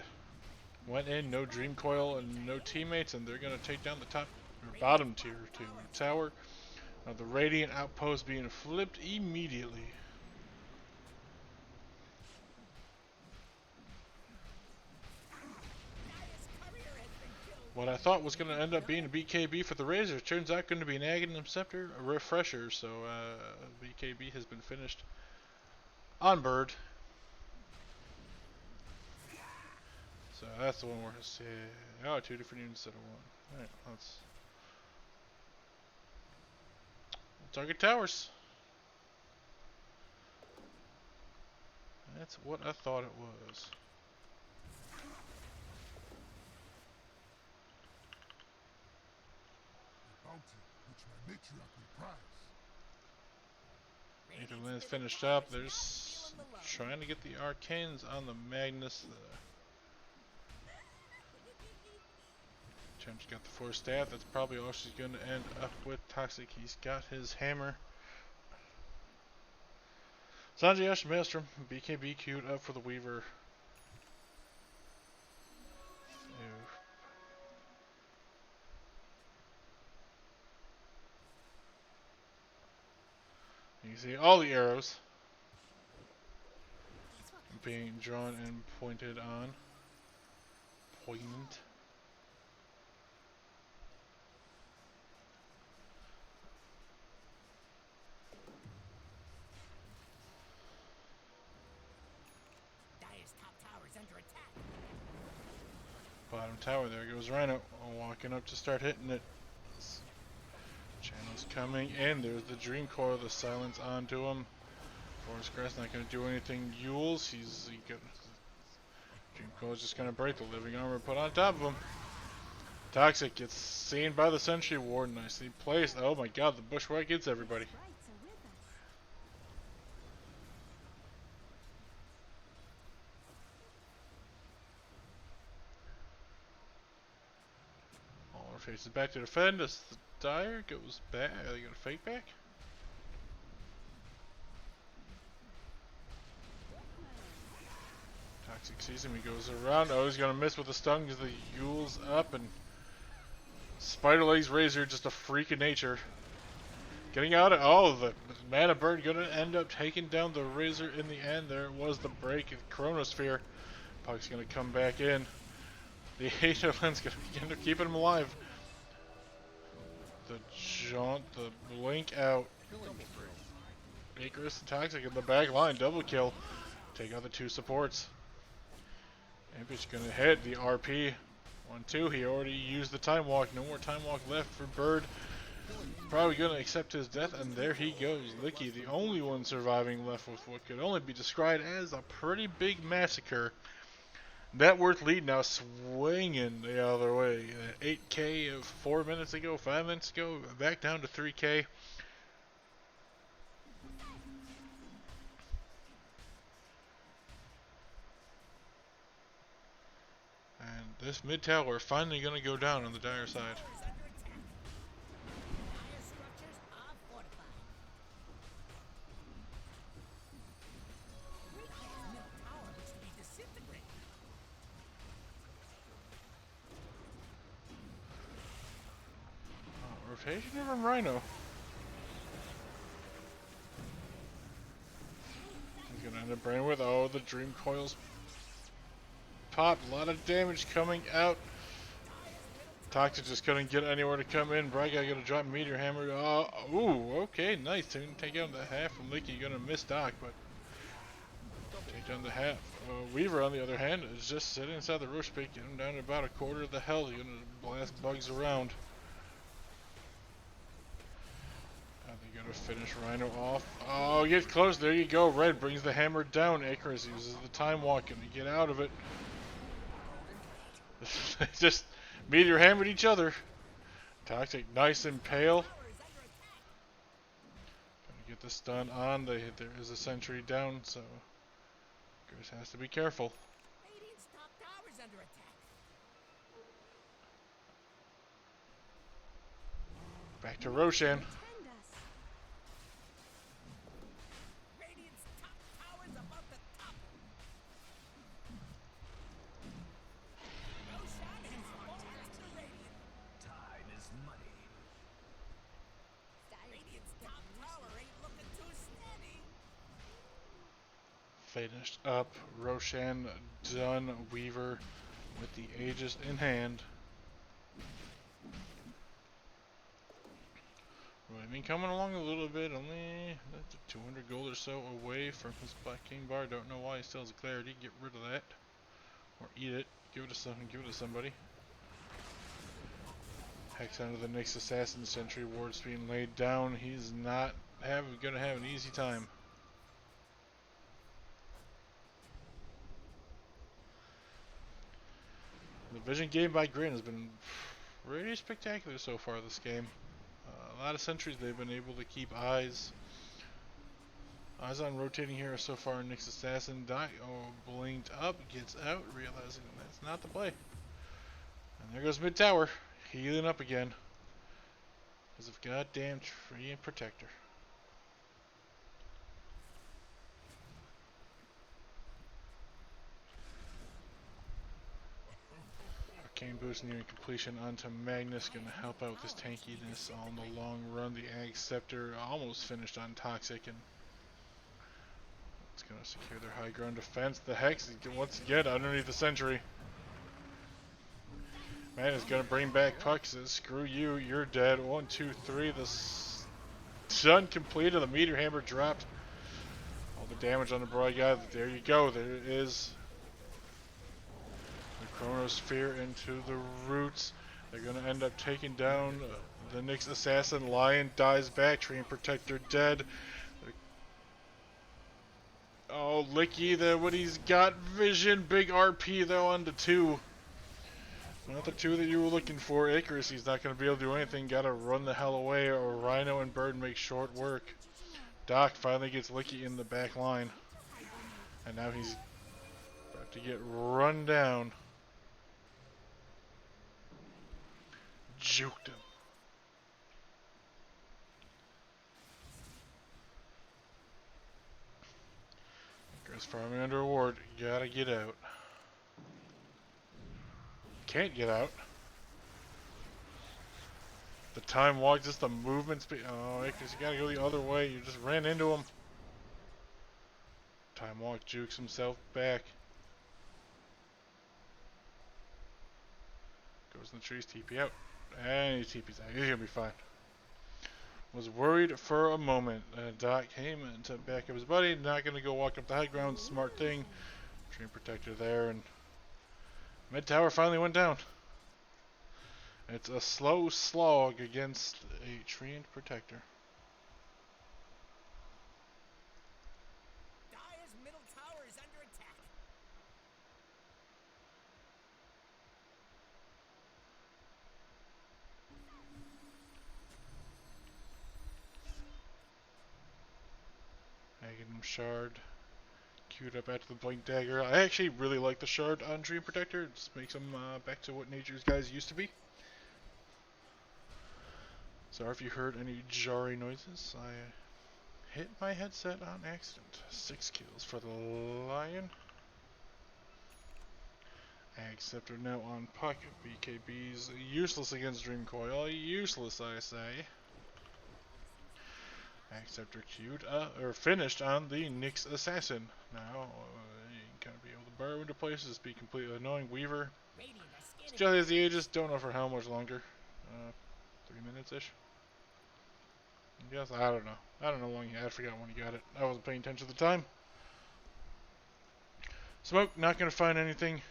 Went in, no Dream Coil and no teammates, and they're gonna take down the top or bottom tier 2 tower. Now the Radiant outpost being flipped immediately. What I thought was going to end up being a BKB for the Razors turns out going to be an Aghanim Scepter, a refresher. So BKB has been finished on Bird. So that's the one where it's oh, 2 different units instead of 1. Alright, let's target towers. That's what I thought it was. Bounty, which my matriarch will prize. Adrian's finished up. There's trying to get the Arcanes on the Magnus. Chemp's got the 4 staff. That's probably all she's going to end up with. Toxic, he's got his hammer. Sanjay Ash Maelstrom, BKB queued up for the Weaver. You see all the arrows being drawn and pointed on. Point. Bottom tower, there goes Rhino, walking up to start hitting it. Channel's coming in, there's the Dream Coil, the silence onto him. Forest Grass not going to do anything. Yules, Dream Coil is just going to break the living armor put on top of him. Toxic gets seen by the Sentry Ward, nicely placed. Oh my god, the Bushwhack gets everybody. Faces back to defend as the Dire goes back. Are they going to fake back? Toxic sees him. He goes around. Oh, he's going to miss with the stun because the Yule's up. And Spiderleg's Razor, just a freak of nature. Getting out of. Oh, the Mana Bird going to end up taking down the Razor in the end. There was the break of Chronosphere. Puck's going to come back in. The Aetherland's going to end up keeping him alive. The jaunt, the blink out. Icarus and Toxic in the back line, double kill. Take out the 2 supports. Impish gonna hit the RP. 1-2, he already used the Time Walk. No more Time Walk left for Bird. Probably gonna accept his death, and there he goes. Licky, the only one surviving, left with what could only be described as a pretty big massacre. Net worth lead now swinging the other way. 8K of 4 minutes ago, 5 minutes ago, back down to 3K. And this mid tower finally going to go down on the Dire side. Rotation from Rhino. He's gonna end up burning with the Dream Coils pop. A lot of damage coming out. Toxic just couldn't get anywhere to come in. Bright Guy gonna drop Meteor Hammer. Ooh, okay, nice. Take out the half from Licky. Gonna miss Doc, but take down the half. Weaver, on the other hand, is just sitting inside the Rush Pit, getting down to about a quarter of the health. He's gonna blast bugs around. They're gonna finish Rhino off. Oh, get close. There you go. Red brings the hammer down. Icarus uses the Time Walk to get out of it. They just Meteor hammered each other. Toxic, nice and pale. Gonna get the stun on. There is a sentry down, so Icarus has to be careful. Back to Roshan. finished up. Roshan done. Weaver with the Aegis in hand. I've been coming along a little bit, only 200 gold or so away from his Black King bar. Don't know why he still has a clarity. Get rid of that. Or eat it. Give it to something. Give it to somebody. Hex under the Nyx Assassin. Sentry wards being laid down. He's not gonna have an easy time. The vision gained by GRIN has been pretty spectacular so far this game. A lot of sentries they've been able to keep eyes on rotating here so far. Nyx Assassin blinked up, gets out, realizing that's not the play. And there goes mid tower, healing up again. Because of goddamn Tree and Protector. Arcane boost nearing completion onto Magnus, gonna help out with his tankiness on the long run. The Ag Scepter almost finished on Toxic, and it's gonna secure their high ground defense. The Hex once again underneath the Sentry. Magnus gonna bring back Puck, says screw you, you're dead. 1, 2, 3, the stun completed, the meteor hammer dropped. All the damage on the broad guy, there you go, there it is. The Chronosphere into the roots. They're going to end up taking down the Nyx Assassin. Lion dies back. Tree and Protector dead. Oh, Licky, what he's got vision. Big RP though on the 2. Not the 2 that you were looking for. Accuracy's not going to be able to do anything. Got to run the hell away, or Rhino and Bird make short work. Doc finally gets Licky in the back line. And now he's about to get run down. Juked him. Goes farming under a ward. Gotta get out. Can't get out. The time walk, just the movement speed. Oh, because you gotta go the other way. You just ran into him. Time walk jukes himself back. Goes in the trees, TP out. And he TP's out. He's gonna be fine. Was worried for a moment. Doc came to back up his buddy. Not gonna go walk up the high ground. Smart thing. Tree Protector there, and mid tower finally went down. It's a slow slog against a Tree and Protector. Dire's middle tower is under attack. Magnum Shard. Queued up after the Blink Dagger. I actually really like the Shard on Dream Protector. It just makes them back to what Nature's guys used to be. Sorry if you heard any jarring noises. I hit my headset on accident. 6 kills for the Lion. Ag Scepter now on Puck. BKB's useless against Dream Coil. Useless, I say. Ag Scepter queued, or finished on the Nyx Assassin. Now, you can kind of be able to burrow into places, be completely annoying. Weaver still has the Aegis, don't know for how much longer. 3 minutes-ish. Yes, I don't know. I don't know how long he had, I forgot when he got it. I wasn't paying attention at the time. Smoke, not gonna find anything.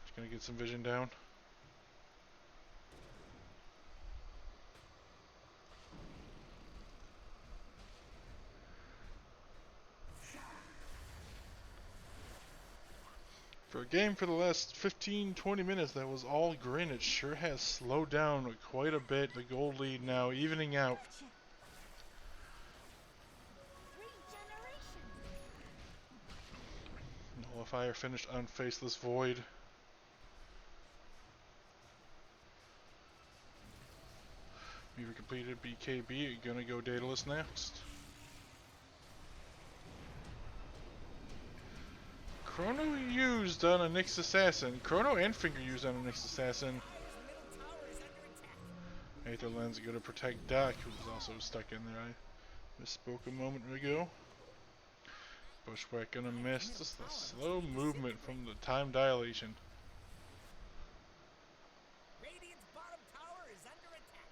Just gonna get some vision down. For a game for the last 15-20 minutes that was all GRIN, it sure has slowed down quite a bit. The gold lead now evening out. Nullifier finished on Faceless Void. Weaver completed BKB, gonna go Daedalus next. Chrono used on a Nyx Assassin. Chrono and Finger used on a Nyx Assassin. Aether Lens going to protect Doc, who's also stuck in there. I misspoke a moment ago. Bushwhack gonna miss. Just the slow movement from the time dilation. Radiant's bottom tower is under attack.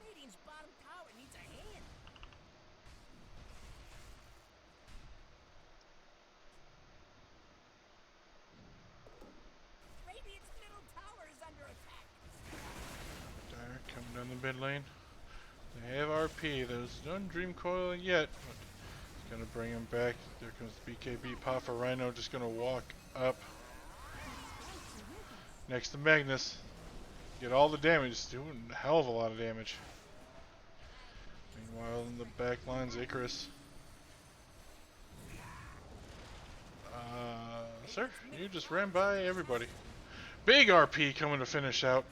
Radiant's bottom tower needs a hand. Radiant's middle tower is under attack. Dire coming down the mid lane. They have RP. There's no Dream Coil yet, but it's gonna bring him back. There comes the BKB pop for Rhino, just gonna walk up next to Magnus. Get all the damage, doing a hell of a lot of damage. Meanwhile, in the back lines, Icarus. Sir, you just ran by everybody. Big RP coming to finish out.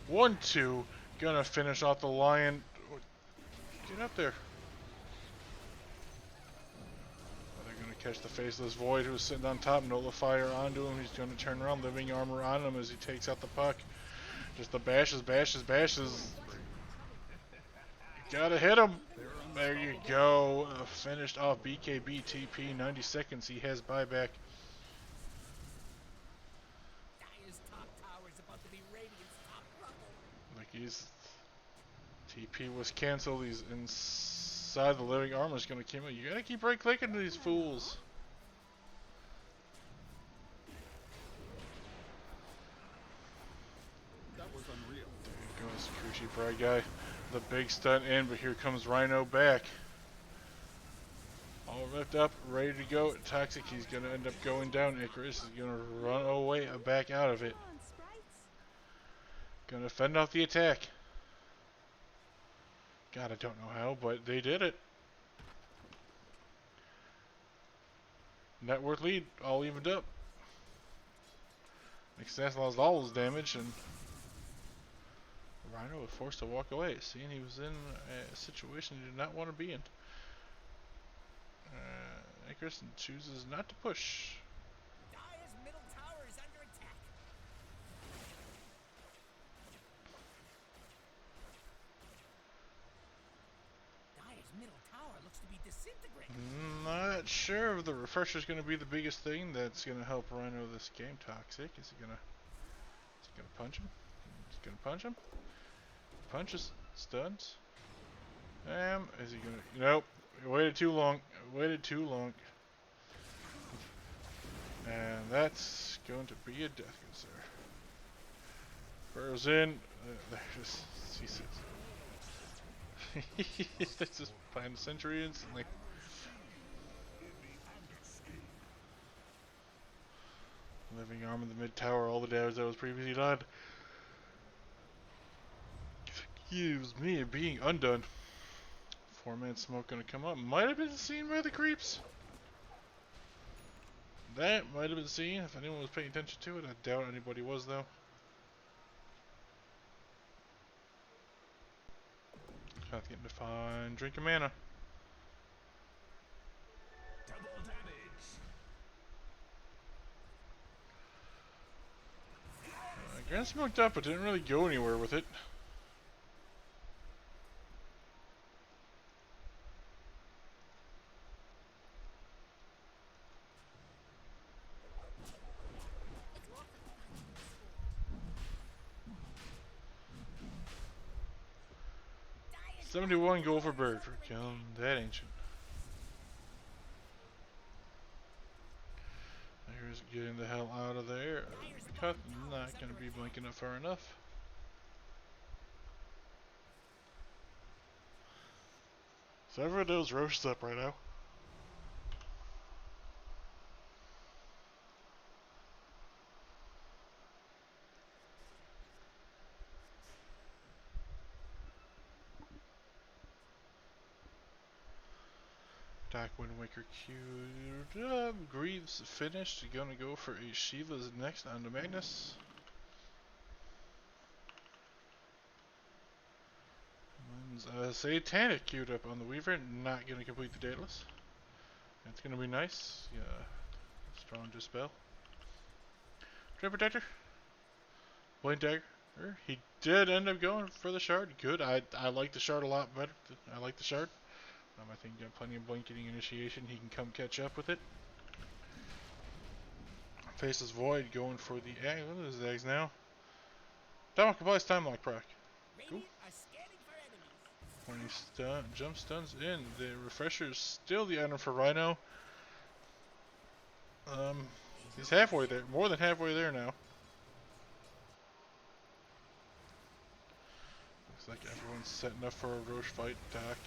1-2, gonna finish off the Lion. Get up there. Oh, they're gonna catch the Faceless Void, who's sitting on top. Nullifier onto him. He's gonna turn around. Living Armor on him as he takes out the puck. Just the bashes. Gotta hit him. There you go. Finished off BKB TP. 90 seconds. He has buyback. Dire's top tower is about to be Radiant's top rubble. Like he's TP was canceled. He's inside the living armor's gonna kill him. You gotta keep right clicking to these fools. That was unreal. There goes Kushi Pride guy. The big stunt in, but here comes Rhino back. All ripped up, ready to go. Toxic, he's gonna end up going down. Icarus is gonna run away back out of it. Gonna fend off the attack. God, I don't know how, but they did it. Net worth lead, all evened up. Extens lost all his damage, and Rhino was forced to walk away, seeing he was in a situation he did not want to be in. Icarus chooses not to push. Dire's middle tower is under attack. Dire's middle tower looks to be disintegrating. Not sure if the refresher's going to be the biggest thing that's going to help Rhino this game. Toxic, is he gonna punch him? He's gonna punch him. Punches, stuns. Is he gonna? Nope. Waited too long. Waited too long. And that's going to be a death concern. Burrows in. Just ceases. That's just playing the sentry instantly. Living arm in the mid tower. All the damage that was previously done. Excuse me, being undone. 4-man smoke gonna come up. Might have been seen by the creeps. That might have been seen if anyone was paying attention to it. I doubt anybody was though. Path getting defined. Drink of mana. Double damage. Grand smoked up, but didn't really go anywhere with it. Dire's 71 gold for Bird for killing that ancient. There's getting the hell out of there. Cut, not gonna be blinking up far enough. So everyone knows Roche is up right now. Dark Wind Waker queued up. Greaves finished. Gonna go for a Shiva's next on to Magnus. Satanic queued up on the Weaver. Not gonna complete the Daedalus. That's gonna be nice. Yeah, strong Dispel. Trade Protector. Blade Dagger. He did end up going for the shard. Good. I like the shard a lot better. I like the shard. I think he got plenty of blanketing initiation. He can come catch up with it. Faces Void going for the egg. What are those eggs now? Down applies time lock proc. Cool. Radiant are scanning for enemies. When he jump stuns in, the refresher is still the item for Rhino. He's halfway there, more than halfway there now. Looks like everyone's setting up for a Roche fight. Doc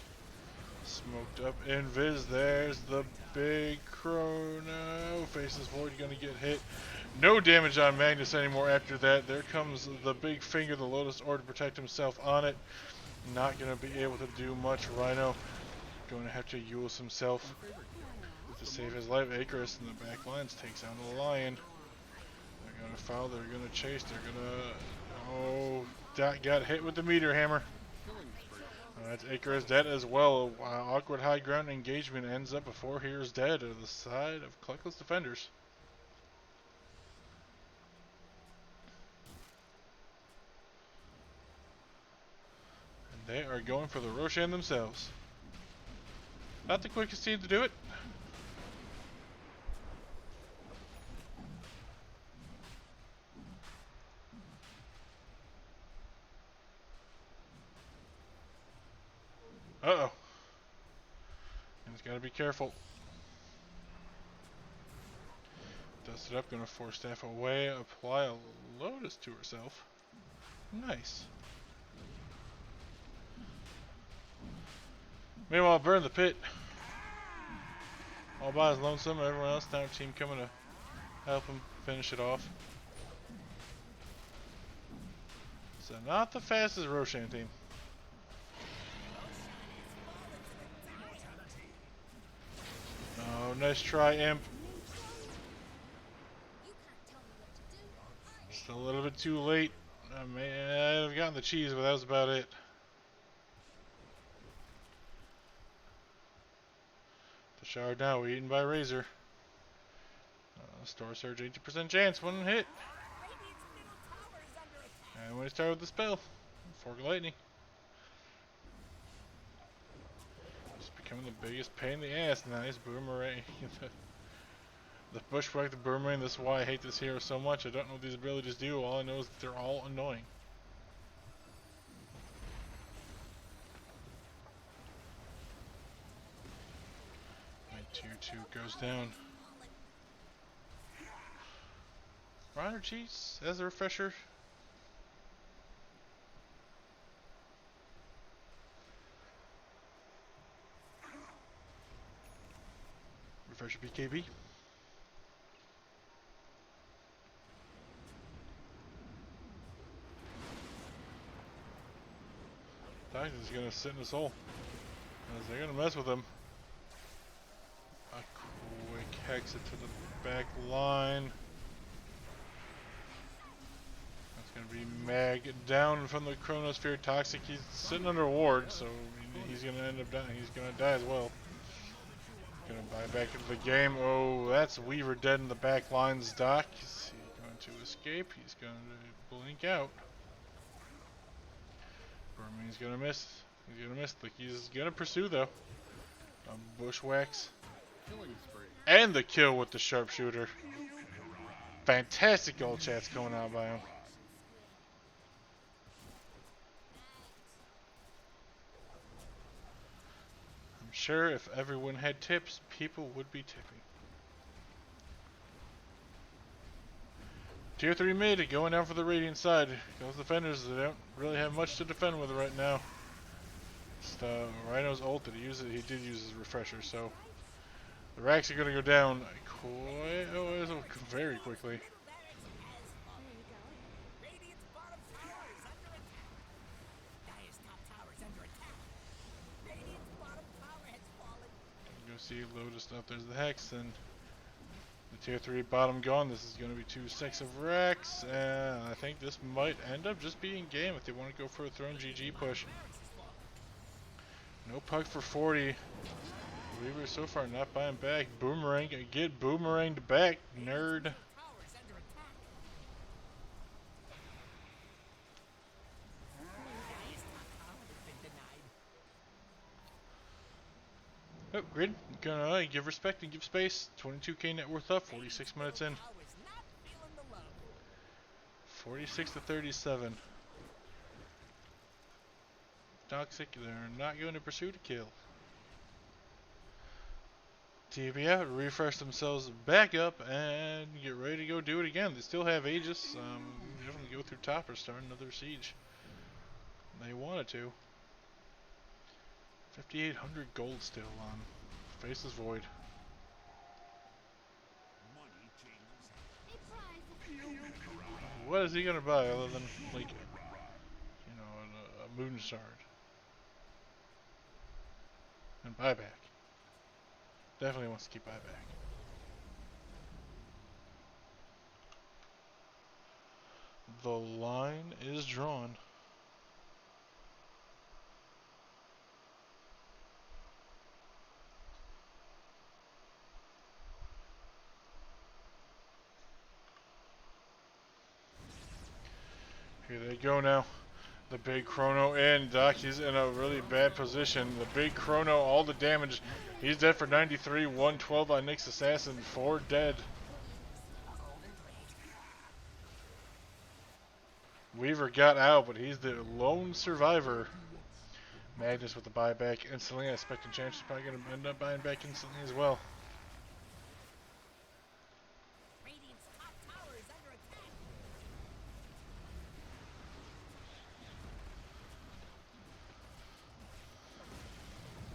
smoked up. Invis, there's the big chrono. Faces Void gonna get hit. No damage on Magnus anymore after that. There comes the big finger, the Lotus Orb to protect himself on it. Not gonna be able to do much. Rhino going to have to use himself to save his life. Icarus in the back lines takes out the Lion. They're gonna foul, they're gonna chase, they're gonna... Oh, Dot got hit with the meteor hammer. That's Icarus dead as well. Awkward high ground engagement ends up before he is dead to the side of Cluckless defenders. And they are going for the Roshan themselves. Not the quickest team to do it. Uh-oh. He's got to be careful. Dust it up, gonna force staff away, apply a Lotus to herself. Nice. Meanwhile, burn the pit. All by his lonesome, everyone else down team coming to help him finish it off. So not the fastest Roshan team. Oh, nice try, Imp. Just a little bit too late. I may have gotten the cheese, but that was about it. The shard now eaten by Razor. Store Surge 80% chance, one hit. And when he started with the spell, Fork of Lightning. Just becoming the biggest pain in the ass. Nice boomerang. The bushwhack, the boomerang, this is why I hate this hero so much. I don't know what these abilities do, all I know is that they're all annoying. Tier 2 goes down. Rhino cheats as a refresher. Refresher BKB. Titans gonna sit in his hole. As they're gonna mess with him. A quick hex it to the back line. That's gonna be Mag down from the Chronosphere Toxic. He's sitting under ward, so he's gonna end up dying. He's gonna die as well. Gonna buy back into the game. Oh, that's Weaver dead in the back lines, Doc. Is he going to escape? He's going to blink out. He's gonna miss. He's gonna miss. Like he's gonna pursue though. Bushwhacks. And the kill with the sharpshooter. Fantastic gold chats going out by him. I'm sure if everyone had tips, people would be tipping. Tier 3 mid going down for the Radiant side. Those defenders, they don't really have much to defend with right now. Just, Rhino's ult that he did use his refresher, so the racks are going to go down very quickly. You see Lotus up, there's the Hex, and the tier 3 bottom gone. This is going to be 2 stacks of racks, and I think this might end up just being game if they want to go for a Throne GG push. No puck for 40. Weaver so far not buying back. Boomerang, get boomeranged back, nerd. Oh, Grid, gonna give respect and give space. 22k net worth up, 46 minutes in. 46 to 37. Toxic, they're not going to pursue the kill. TP out, refresh themselves back up, and get ready to go do it again. They still have Aegis. Definitely go through top or start another siege. They wanted to. 5,800 gold still on Faceless Void. Money changes hands. What is he gonna buy other than, like, you know, a moon shard and buyback? Definitely wants to keep buyback. The line is drawn. Here they go now. The big chrono in. Doc, he's in a really bad position. The big chrono, all the damage. He's dead for 93, 112 on Nyx Assassin, 4 dead. Weaver got out, but he's the lone survivor. Magnus with the buyback instantly. I expect Enchantress is probably going to end up buying back instantly as well. Radiant's top tower is under attack.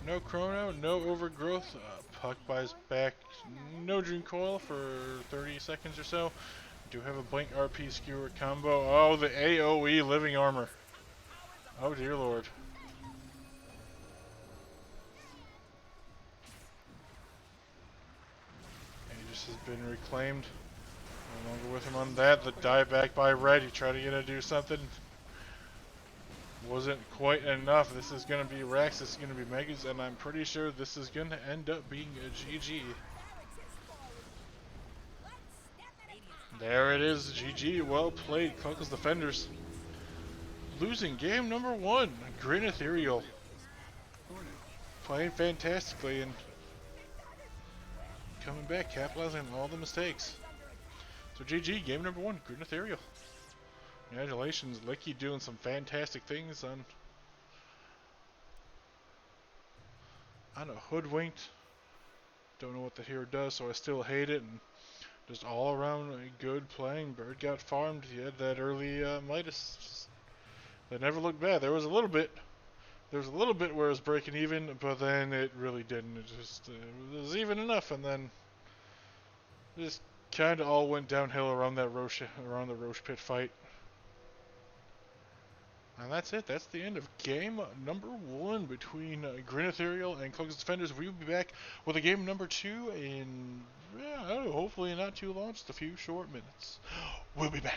No chrono, no overgrowth. Puck buys back no dream coil for 30 seconds or so. Do have a blink RP skewer combo. Oh, the AoE living armor. Oh dear lord. Aegis has been reclaimed. No longer with him on that. The dieback by Red. He tried to get to do something. Wasn't quite enough. This is going to be Rex. This is going to be Megas. And I'm pretty sure this is going to end up being a GG. There it is. GG. Well played. Cluckles defenders. Losing game number 1. GRIN.Ethereal. Playing fantastically and coming back, capitalizing on all the mistakes. So GG, game number 1, GRIN.Ethereal. Congratulations, Licky doing some fantastic things on a hoodwinked. Don't know what the hero does, so I still hate it. And just all around good playing. Bird got farmed. He had that early Midas. That never looked bad. There was a little bit. There was a little bit where it was breaking even, but then it really didn't. It just it was even enough, and then just kind of all went downhill around the Roche pit fight. And that's it. That's the end of game number 1 between GRIN.Ethereal and Cluckles Defenders. We will be back with a game number 2 in, I don't know, hopefully not too long, just a few short minutes. We'll be back.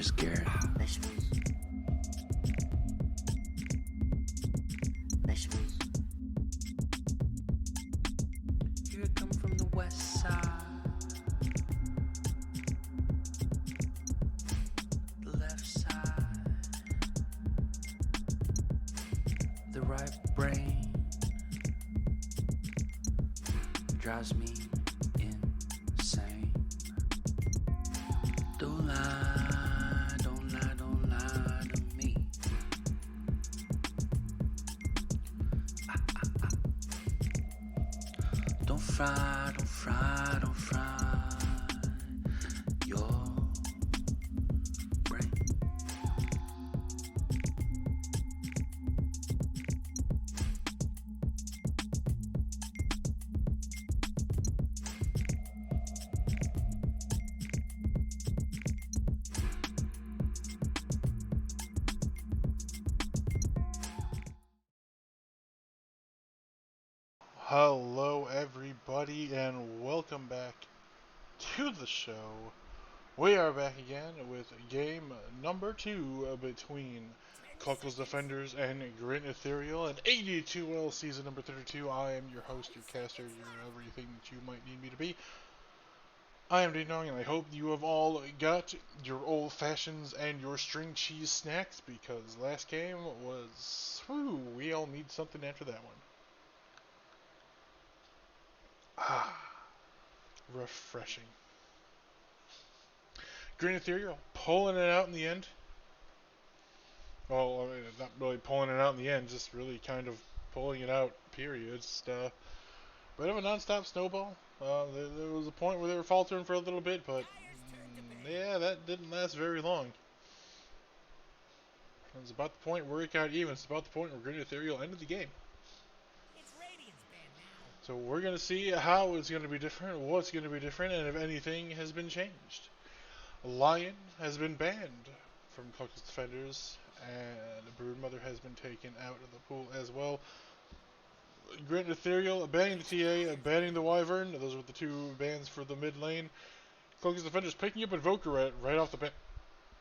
scared. Vegetables. Vegetables. Here I come from the west side. The left side. The right brain drives me insane. Don't lie, don't lie, don't lie to me. Don't fry, don't fry, don't fry your brain. Hello, everybody, and welcome back to the show. We are back again with game number 2 between Cluckles Defenders and GRIN.Ethereal and AD2L season number 32. I am your host, your caster, your everything that you might need me to be. I am Ding-Dong, and I hope you have all got your old fashions and your string cheese snacks, because last game was, whew, we all need something after that one. Ah, refreshing. GRIN.Ethereal pulling it out in the end. Well, I mean, not really pulling it out in the end, just really kind of pulling it out, period. Just a bit of a non-stop snowball. There was a point where they were faltering for a little bit, but yeah, that didn't last very long. It was about the point where it got even. It's about the point where GRIN.Ethereal ended the game. It's Radiant's band now. So we're going to see how it's going to be different, what's going to be different, and if anything has been changed. Lion has been banned from Cluckles Defenders, and Broodmother has been taken out of the pool as well. GRIN.Ethereal banning the TA, banning the Wyvern. Those were the two bans for the mid lane. Cluckles Defenders picking up Invoker right off the bat.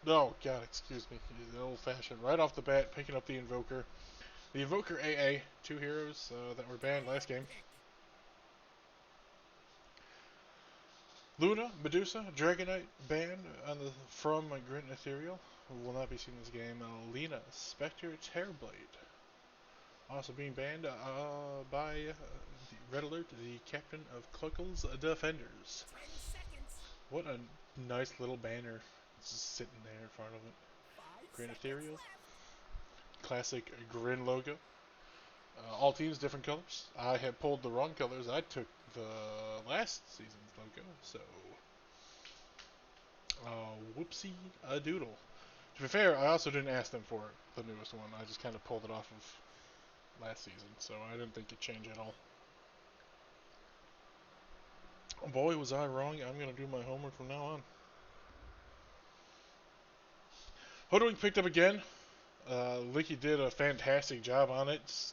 Oh, God, excuse me. He's old fashioned. Right off the bat, picking up the Invoker. The Invoker AA, two heroes that were banned last game. Luna, Medusa, Dragonite banned from GRIN.Ethereal, who will not be seen this game. Lena, Spectre, Terrorblade, also being banned by the Red Alert, the captain of Cluckles Defenders. 10 seconds. What a nice little banner just sitting there in front of it. 5 GRIN.Ethereal, seconds left. classic Grin logo. All teams different colors. I had pulled the wrong colors. I took the last season's logo, so whoopsie a doodle. To be fair, I also didn't ask them for the newest one. I just kind of pulled it off of last season, so I didn't think it'd change at all. Boy, was I wrong. I'm going to do my homework from now on. Hoodwink picked up again. Licky did a fantastic job on it.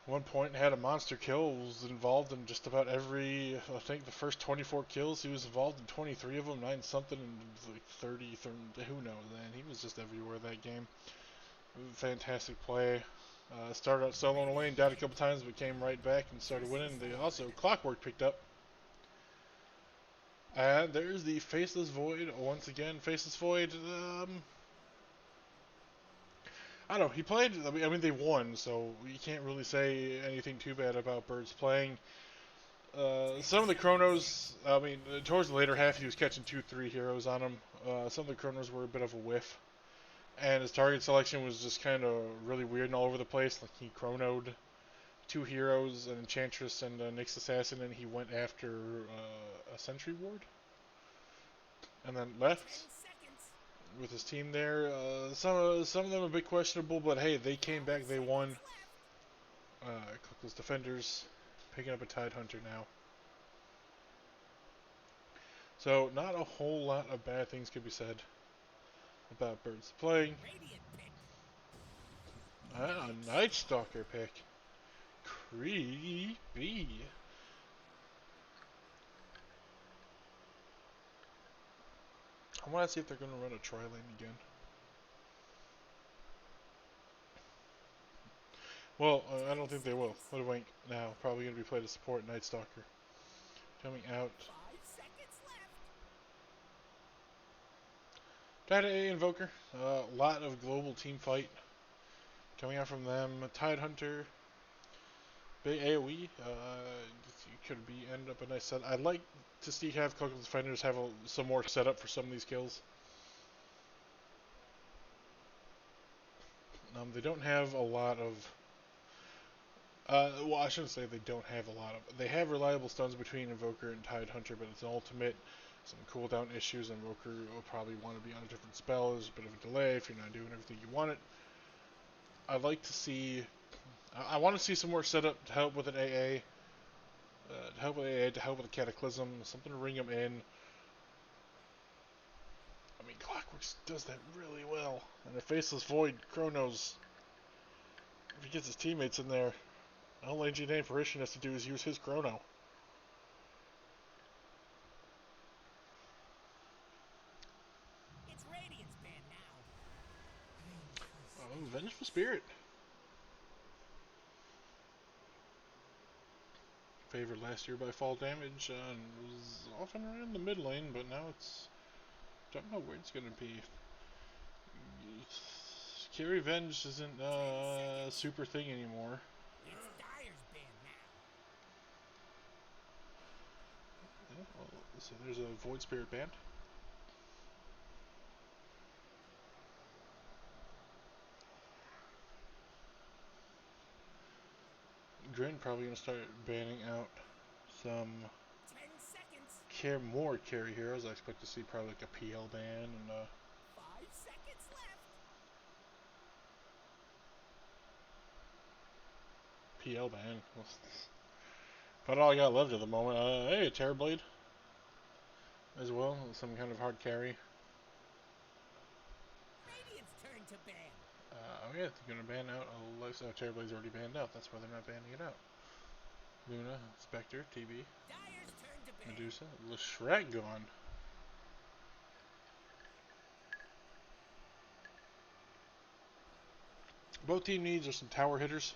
One point had a monster kill, was involved in just about every, I think the first 24 kills, he was involved in 23 of them, 9 something, and like 30, who knows, man, he was just everywhere that game. Fantastic play. Started out solo in a lane, died a couple times, but came right back and started winning. They also, Clockwork picked up. And there's the Faceless Void, once again, Faceless Void, I don't know, he played, I mean, they won, so you can't really say anything too bad about Bird's playing. Some of the chronos, I mean, towards the later half, he was catching 2-3 heroes on him. Some of the chronos were a bit of a whiff. And his target selection was just kind of really weird and all over the place. Like, he chronoed 2 heroes, an Enchantress and a Nyx Assassin, and he went after a Sentry Ward. And then left with his team there. Some of them a bit questionable, but hey, they came back, they won. Cluckles Defenders picking up a Tide Hunter now. So not a whole lot of bad things could be said about Birds playing. A Night Stalker pick. Creepy. I want to see if they're going to run a tri-lane again. Well, I don't think they will. What a wink. Now, probably going to be played as support Night Stalker. Coming out. 5 seconds left. Data A Invoker. A lot of global team fight coming out from them. Tide Hunter. Big AoE. Could be end up a nice set. I'd like to see have Cluckles defenders have some more setup for some of these kills. They don't have a lot of. Well, I shouldn't say they don't have a lot of. They have reliable stuns between Invoker and Tide Hunter, but it's an ultimate. Some cooldown issues. Invoker will probably want to be on a different spell. There's a bit of a delay if you're not doing everything you want it. I'd like to see. I want to see some more setup to help with an AA. To help with AA, to help with a Cataclysm, something to ring them in. I mean, Clockworks does that really well. And a Faceless Void, Chronos, if he gets his teammates in there, all AG Apparition has to do is use his Chrono. It's Radiant's band now. Oh, Vengeful Spirit. Favored last year by fall damage, and was often around the mid lane, but now it's. Don't know where it's going to be. Carry Venge isn't a super thing anymore. It's Dyer's band now. Yeah, well, so there's a Void Spirit band. GRIN probably going to start banning out some 10 seconds. more carry heroes. I expect to see probably like a PL ban and 5 seconds left. PL ban. But all I got left at the moment. Hey, Terrorblade as well. Some kind of hard carry. Radiant's turn to ban. Oh yeah, they're gonna ban out Alexa. Oh, Terrorblade's already banned out. That's why they're not banning it out. Luna, Spectre, TB, Dyer's turn to ban. Medusa, Leshrac gone. Both team needs are some tower hitters.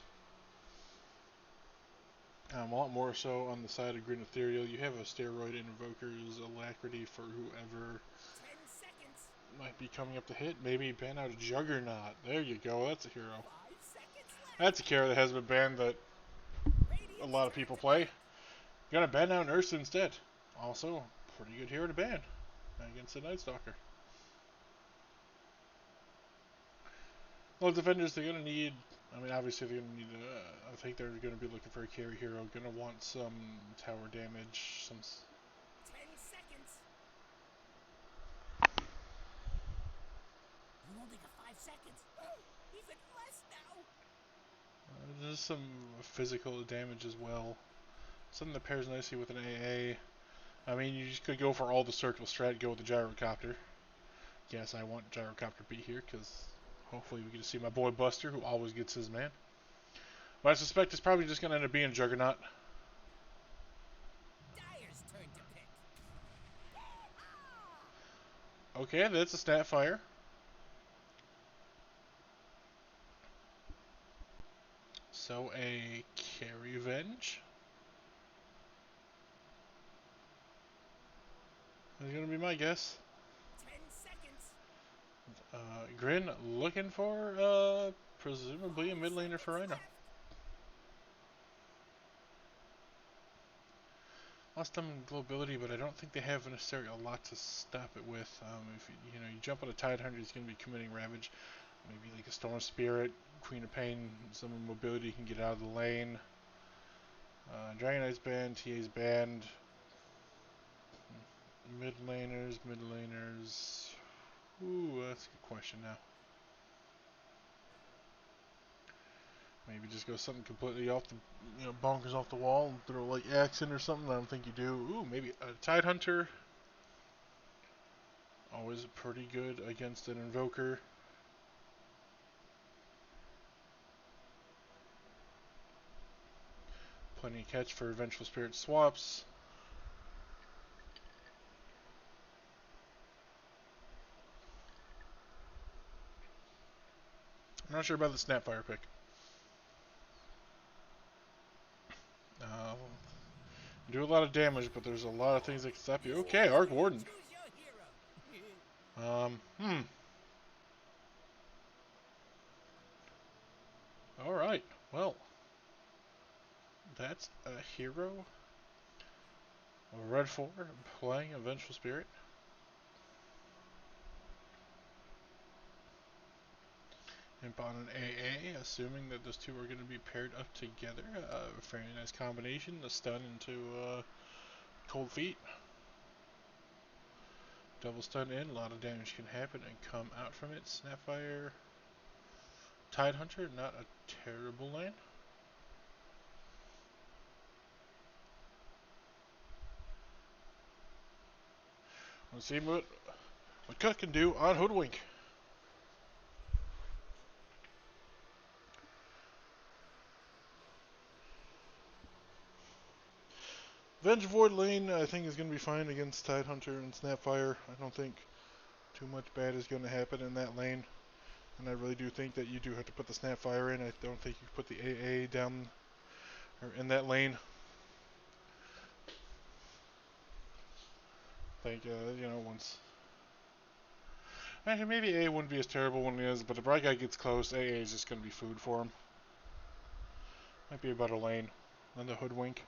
A lot more so on the side of GRIN.Ethereal. You have a steroid and Invoker's Alacrity for whoever 10 seconds. might be coming up to hit. Maybe ban out a Juggernaut. There you go. That's a hero. 5 seconds left. That's a hero that has been banned that Radiant's a lot of people play. You're gonna ban out Ursa instead. Also, pretty good hero to ban against the Night Stalker. Well, defenders, they're gonna need. I mean, obviously they're gonna need. I think they're gonna be looking for a carry hero. Gonna want some tower damage. 10 seconds. You only got 5 seconds. Even less now. There's some physical damage as well. Something that pairs nicely with an AA. I mean, you just could go for all the circle strat. Go with the gyrocopter. Yes, I want gyrocopter to be here because hopefully we get to see my boy Buster, who always gets his man. But I suspect it's probably just going to end up being Juggernaut. Dyer's turn to pick. Okay, that's a Snapfire. So a Carry Venge. That's going to be my guess. 10 seconds. Grin looking for presumably a mid laner for Rhino. Lost some globability, but I don't think they have necessarily a lot to stop it with. If you jump on a Tide Hunter, he's going to be committing Ravage. Maybe like a Storm Spirit, Queen of Pain, some mobility can get out of the lane. Dragon Knight's banned, TA's banned. Mid laners. Ooh, that's a good question now. Maybe just go something completely off the, bonkers off the wall and throw like accent or something. I don't think you do. Ooh, maybe a Tide Hunter. Always pretty good against an Invoker. Plenty of catch for Vengeful Spirit swaps. I'm not sure about the Snapfire pick. Do a lot of damage, but there's a lot of things that can stop you. Okay, Arc Warden. Choose your hero. Alright, well. That's a hero. A red 4 playing a Vengeful Spirit. Imp on an AA, assuming that those two are going to be paired up together. Very nice combination. The stun into Cold Feet. Double stun in, a lot of damage can happen and come out from it. Snapfire. Tidehunter, not a terrible lane. Let's see what Cut can do on Hoodwink. Venge Void lane, I think, is going to be fine against Tidehunter and Snapfire. I don't think too much bad is going to happen in that lane. And I really do think that you do have to put the Snapfire in. I don't think you put the AA down or in that lane. I think, once... Actually, maybe AA wouldn't be as terrible when he is, but the Bright Guy gets close, AA is just going to be food for him. Might be a better lane than the Hoodwink.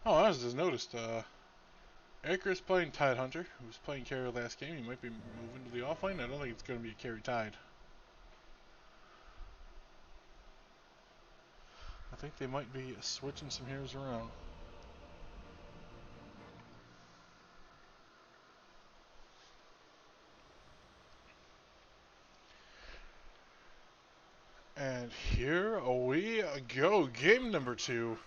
Oh, I just noticed, Icarus playing Tidehunter, who was playing carry last game. He might be moving to the offlane. I don't think it's going to be a carry Tide. I think they might be switching some heroes around. And here we go. Game number 2.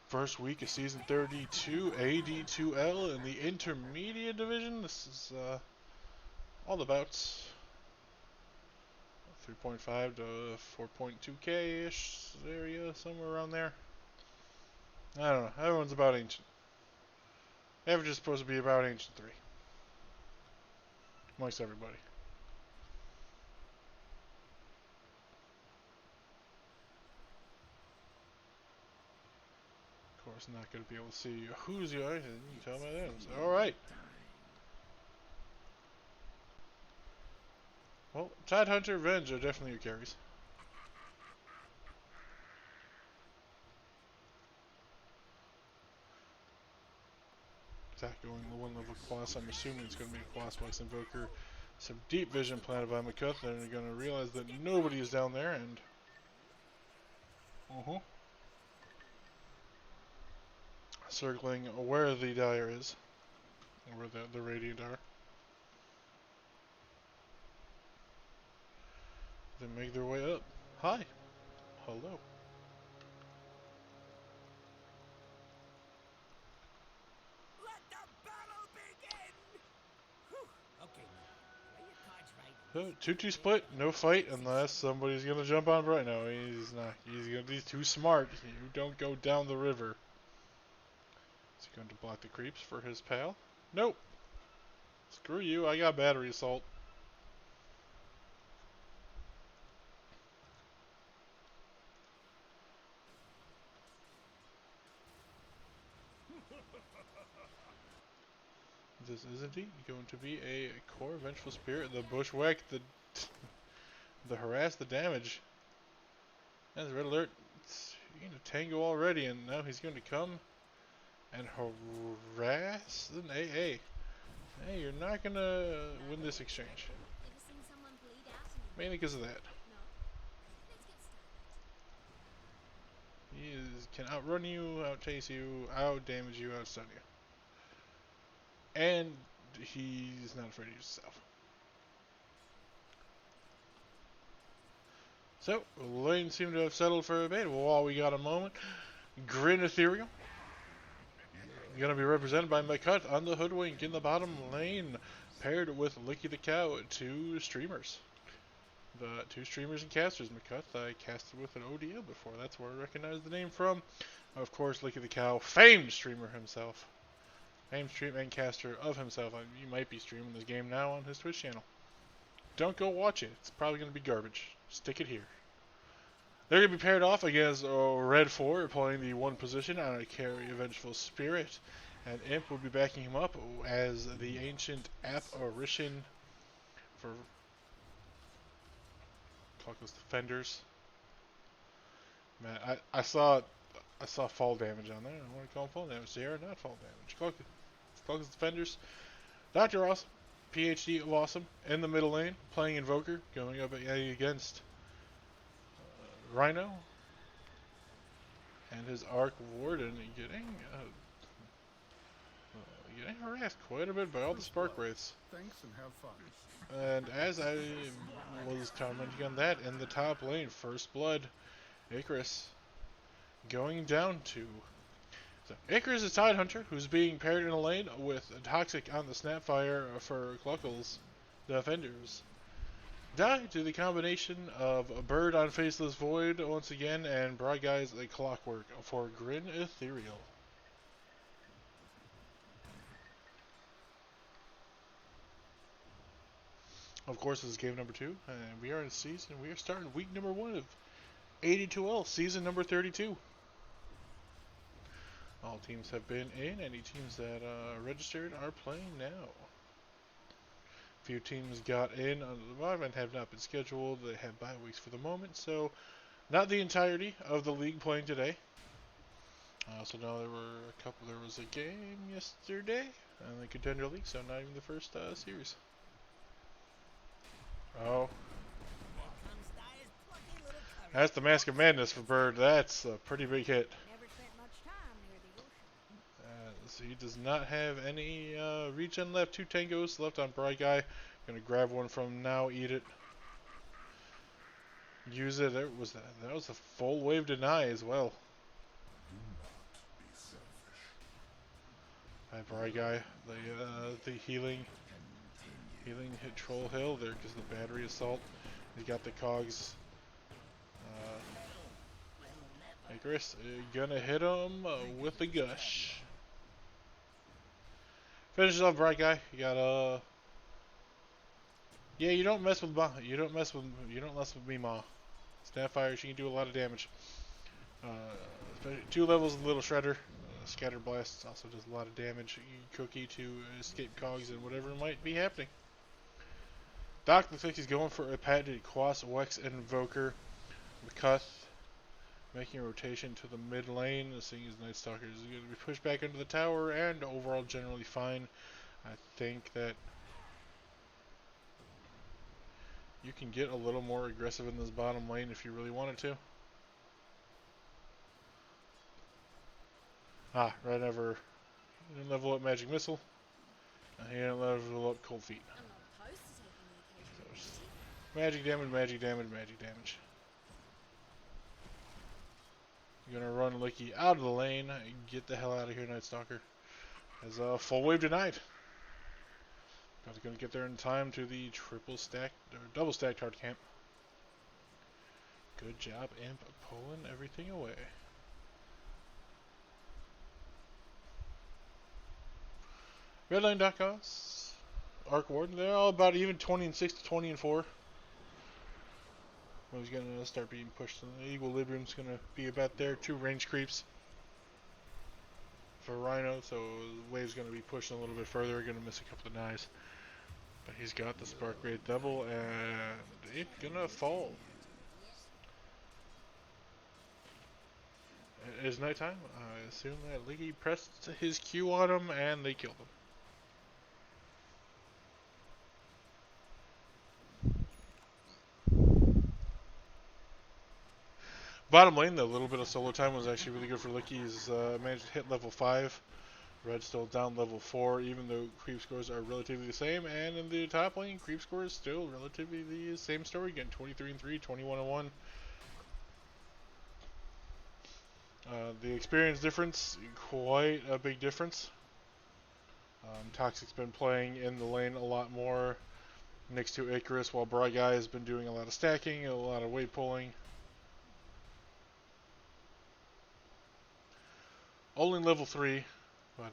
First week of Season 32, AD2L in the Intermediate Division. This is all the bouts. 3.5 to 4.2k-ish area, somewhere around there. I don't know. Everyone's about Ancient. Average is supposed to be about Ancient 3. Amongst everybody. Of course, not going to be able to see who's your. You can tell my names. Alright. Well, Tidehunter, Venge are definitely your carries. Attack going the 1 level Quas. I'm assuming it's going to be a Quas Wax Invoker. Some deep vision planted by McCuth. Then they're going to realize that nobody is down there and. Circling where the Dire is. Where the Radiant are. They make their way up. Hi. Hello. Let the battle begin! Whew. Okay, play your cards right. So, 2-2 split, no fight unless somebody's gonna jump on right now. He's not. He's too smart. You don't go down the river. Is he going to block the creeps for his pal? Nope. Screw you. I got battery assault. This is indeed going to be a core vengeful spirit. The bushwhack, the harass, the damage. That's red alert. It's in a tango already, and now he's going to come and harass an AA. Hey, you're not gonna win this exchange. Mainly because of that. He can outrun you, out-chase you, out-damage you, out-stun you. And he's not afraid to use himself. So, lanes seem to have settled for a bit. While we got a moment, GRIN.Ethereal going to be represented by McCut on the Hoodwink in the bottom lane, paired with Licky the Cow, 2 streamers. the two streamers and casters. McCuth, I casted with an ODL before. That's where I recognize the name from. Of course, Licky the Cow, famed streamer himself. Famed stream and caster of himself. You might be streaming this game now on his Twitch channel. Don't go watch it. It's probably going to be garbage. Stick it here. They're going to be paired off against Red 4, playing the 1 position on a carry Vengeful Spirit. And Imp will be backing him up as the ancient apparition for Cluckles defenders. Man, I saw fall damage on there. I want to call them fall damage. They are not fall damage. Cluckles defenders. Dr. Awesome, PhD of Awesome, in the middle lane, playing Invoker, going up against Rhino and his Arc Warden, getting harassed quite a bit by all the Spark Wraiths. Thanks and have fun. And as I was commenting on that, in the top lane, First Blood, Icarus, going down to... So Icarus is Tide Hunter, who's being paired in a lane with Toxic on the Snapfire for Cluckles defenders. Die to the combination of a Bird on Faceless Void once again, and Broad Guys like Clockwork for GRIN.Ethereal. Of course, this is game number 2, and we are in season. We are starting week number 1 of AD2L, season number 32. All teams have been in. Any teams that registered are playing now. Few teams got in on the bye and have not been scheduled. They have bye weeks for the moment, so not the entirety of the league playing today. So now there was a game yesterday in the Contender League, so not even the first series. Oh. That's the Mask of Madness for Bird. That's a pretty big hit. So he does not have any regen left. 2 tangos left on Bright Guy. Gonna grab one from now, eat it. Use it. That was a full wave deny as well. By Bright Guy. The healing hit Troll Hill there because the battery assault. He's got the cogs. Icarus gonna hit him with the gush. Finishes off Bright Guy. You got yeah, you don't mess with Ma. You don't mess with me, Ma. Snapfire, she can do a lot of damage. 2 levels of Little Shredder. Scatter Blast also does a lot of damage. Cookie to escape cogs and whatever might be happening. Doc looks like he's going for a patented Quas Wex Invoker. McCuth making a rotation to the mid lane, seeing his Night Stalker is going to be pushed back into the tower, and overall generally fine. I think that you can get a little more aggressive in this bottom lane if you really wanted to. Right over. He didn't level up Magic Missile. He didn't level up Cold Feet. So magic damage, magic damage, magic damage. You're gonna run Licky out of the lane. Get the hell out of here, Night Stalker. As a full wave denied. Not gonna get there in time to the triple stack or double stacked hard camp. Good job, Imp, pulling everything away. Redline.coms, Arc Warden, they're all about even 20-6 to 20-4. He's gonna start being pushed, and the equilibrium's gonna be about there. 2 range creeps for Rhino, so the wave's gonna be pushing a little bit further. Gonna miss a couple of denies, but he's got the Spark Wraith double, and it's gonna fall. It is nighttime. I assume that Liggy pressed his Q on him, and they killed him. Bottom lane, the little bit of solo time was actually really good for Licky. He's managed to hit level 5. Red still down level 4, even though creep scores are relatively the same. And in the top lane, creep score is still relatively the same story again. 23-3, 21-1. The experience difference, quite a big difference. Toxic's been playing in the lane a lot more. next to Icarus, while Bry Guy has been doing a lot of stacking, a lot of weight pulling. Only level 3, but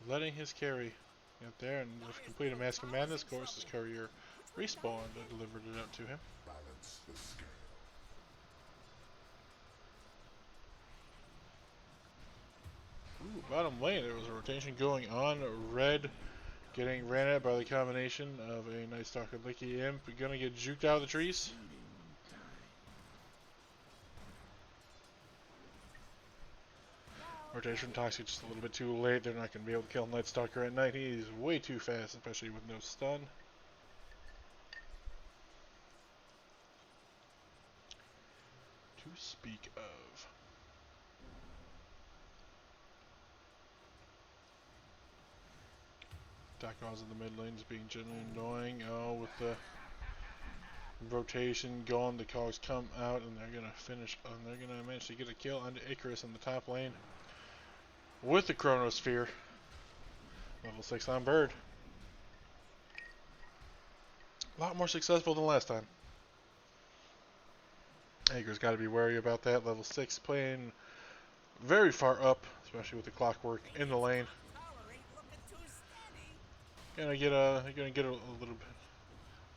letting his carry out there, and if complete a Mask of Madness, of course, his courier respawned and delivered it up to him. Ooh, bottom lane, there was a rotation going on. Red getting ran at by the combination of a Night Stalker Licky Imp. Gonna get juked out of the trees. Rotation from Toxic just a little bit too late. They're not going to be able to kill Night Stalker at night. He's way too fast, especially with no stun. To speak of. Dakos in the mid lane is being generally annoying. Oh, with the rotation going, the cogs come out and they're going to finish, and they're going to manage to get a kill onto Icarus in the top lane with the Chronosphere. Level 6 on Bird. A lot more successful than last time. Icarus got to be wary about that. Level 6 playing very far up, especially with the clockwork in the lane. Gonna get a little bit,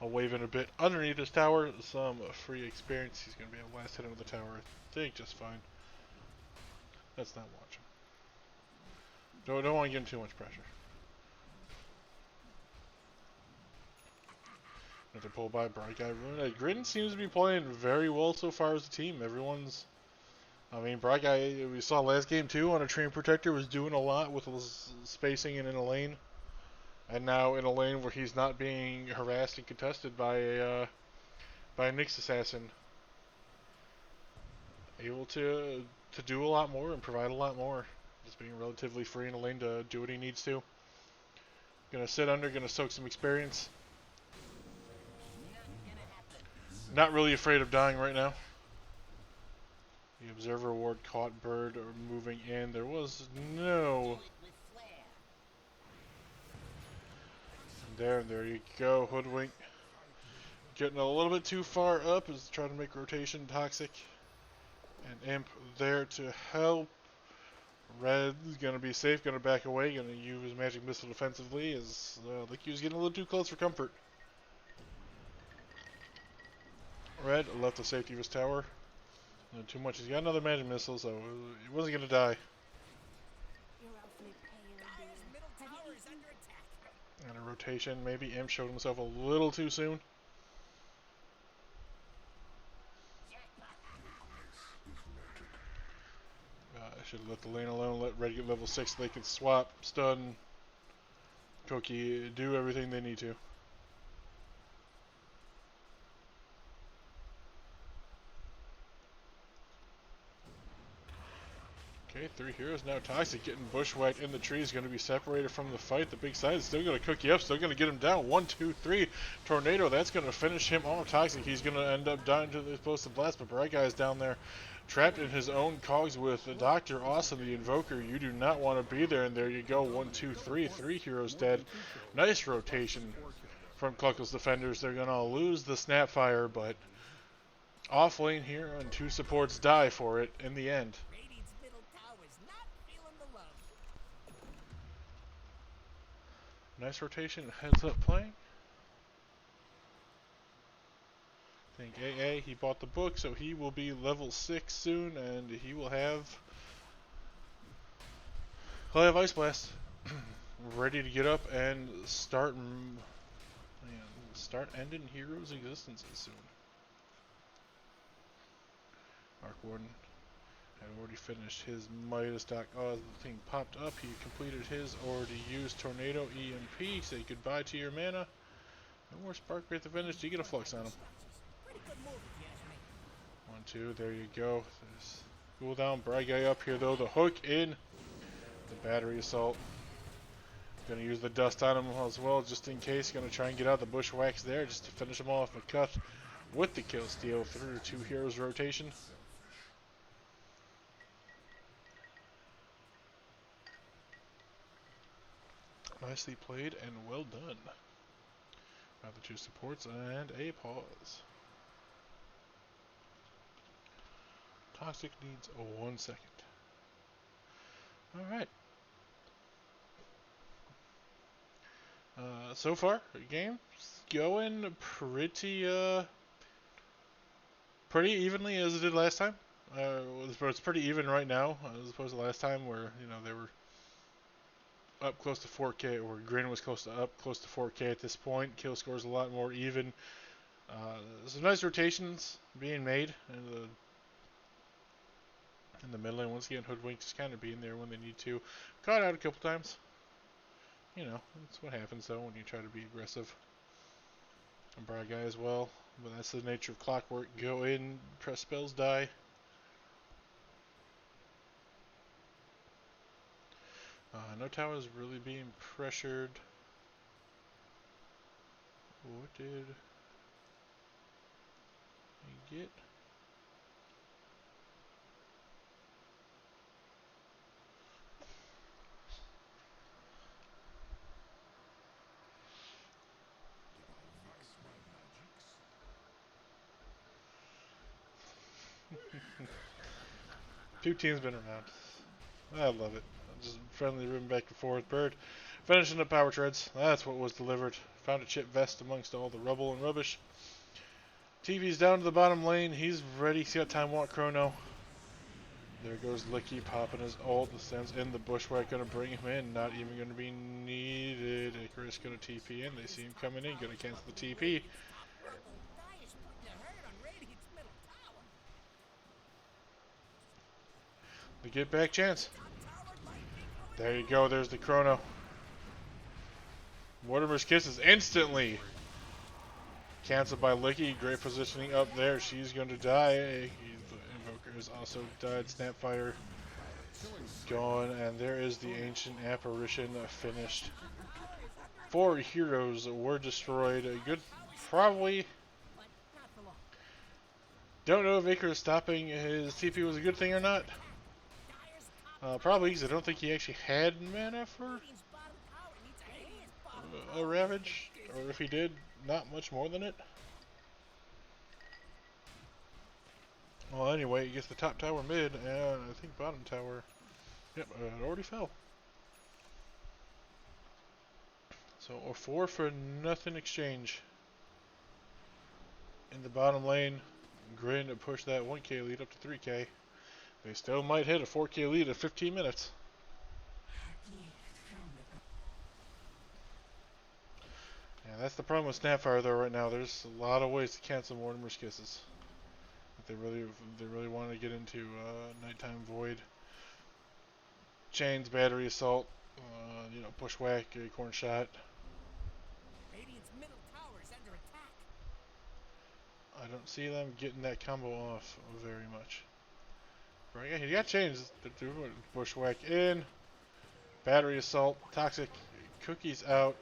a wave in a bit underneath this tower. Some free experience. He's gonna be able to last hit him with the tower. I think just fine. Let's not watch him. Don't want to give him too much pressure. Another pull by Bright Guy. GRIN seems to be playing very well so far as a team. Everyone's. I mean, Bright Guy, we saw last game too on a Train Protector, was doing a lot with spacing and in a lane. And now in a lane where he's not being harassed and contested by a Nyx assassin, able to do a lot more and provide a lot more. Just being relatively free in a lane to do what he needs to. Gonna sit under, gonna soak some experience. Not really afraid of dying right now. The Observer Ward caught Bird moving in. There was no. There you go, Hoodwink. Getting a little bit too far up is trying to make rotation Toxic. And Imp there to help. Red's gonna be safe, gonna back away, gonna use Magic Missile defensively as Licky was getting a little too close for comfort. Red left the safety of his tower. Not too much. He's got another Magic Missile, so he wasn't gonna die. And a rotation. Maybe Imp showed himself a little too soon. I should have let the lane alone, let Red get level 6 so they could swap, stun, Cookie, do everything they need to. Okay, 3 heroes now. Toxic getting bushwhacked in the trees, going to be separated from the fight. The big side is still going to Cookie up, still going to get him down. 1, 2, 3. Tornado, that's going to finish him off. Toxic, he's going to end up dying to the explosive blast, but Bright Guy is down there trapped in his own cogs with Dr. Awesome, the Invoker. You do not want to be there, and there you go. 1, 2, 3. 3 heroes dead. Nice rotation from Cluckles defenders. They're going to lose the Snapfire, but off lane here, and 2 supports die for it in the end. Nice rotation, heads up playing. I think AA, he bought the book, so he will be level 6 soon, and he will have Ice Blast ready to get up and start ending heroes' existences soon. Mark Warden had already finished his Midas Doc. Oh, the thing popped up. He completed his already used Tornado EMP. Say goodbye to your mana. No more Spark Breath to finish. Do you get a Flux on him? 1, 2. There you go. There's cooldown. Bright Guy up here though. The hook in. The battery assault. Gonna use the dust on him as well, just in case. Gonna try and get out the bushwhacks there, just to finish him off. McCuff with the kill steal through 2 heroes rotation. Nicely played and well done. Got the 2 supports and a pause. Toxic needs 1 second. Alright. So far, the game's going pretty evenly as it did last time. It's pretty even right now as opposed to last time where, you know, they were up close to 4K, or GRIN was close to 4K at this point. Kill score's a lot more even. Some nice rotations being made in the middle lane. Once again, Hoodwink just kind of being there when they need to. Caught out a couple times. You know, that's what happens though when you try to be aggressive. And Bry Guy as well. But that's the nature of clockwork. Go in, press spells, die. No towers really being pressured. What did he get? Two teams been around. I love it. Just friendly ribbon back and forth. Bird finishing up power treads. That's what was delivered. Found a chip vest amongst all the rubble and rubbish. TV's down to the bottom lane. He's ready. He's got time walk chrono. There goes Licky popping his ult. The stands in the bushwhack. Going to bring him in. Not even going to be needed. Icarus going to TP in. They see him coming in. Going to cancel the TP. The get back chance. There you go. There's the chrono. Mortimer's Kisses instantly canceled by Licky. Great positioning up there. She's going to die. The Invoker has also died. Snapfire gone. And there is the Ancient Apparition finished. 4 heroes were destroyed. Good. Probably. Don't know if Icarus stopping his TP was a good thing or not. Probably because I don't think he actually had mana for a Ravage. Or if he did, not much more than it. Well, anyway, he gets the top tower mid, and I think bottom tower, yep, it already fell. So a 4 for nothing exchange. In the bottom lane, GRIN to push that 1k lead up to 3k. They still might hit a 4k lead at 15 minutes. Yeah, that's the problem with Snapfire though right now. There's a lot of ways to cancel Mortimer's Kisses. If they really want to get into Nighttime Void. Chains, Battery Assault, you know, Bushwhack, Acorn Shot. Radiant's middle tower is under attack. I don't see them getting that combo off very much. Right, he got chains. Bushwhack in. Battery Assault. Toxic. Cookies out.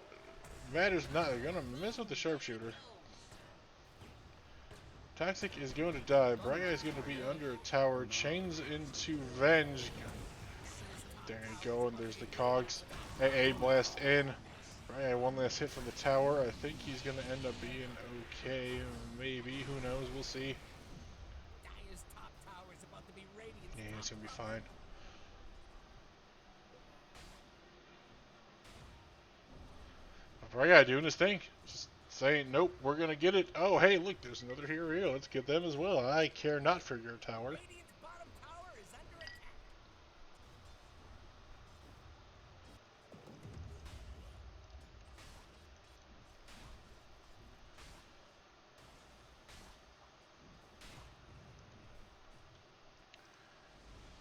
Matters not. They're going to miss with the Sharpshooter. Toxic is going to die. Braga is going to be under a tower. Chains into Venge. There you go. And there's the Cogs. AA Blast in. Braga, one last hit from the tower. I think he's going to end up being okay. Maybe. Who knows? We'll see. Yeah, it's going to be fine. Braga doing his thing. Just saying, nope, we're going to get it. Oh, hey, look, there's another hero here. Let's get them as well. I care not for your tower.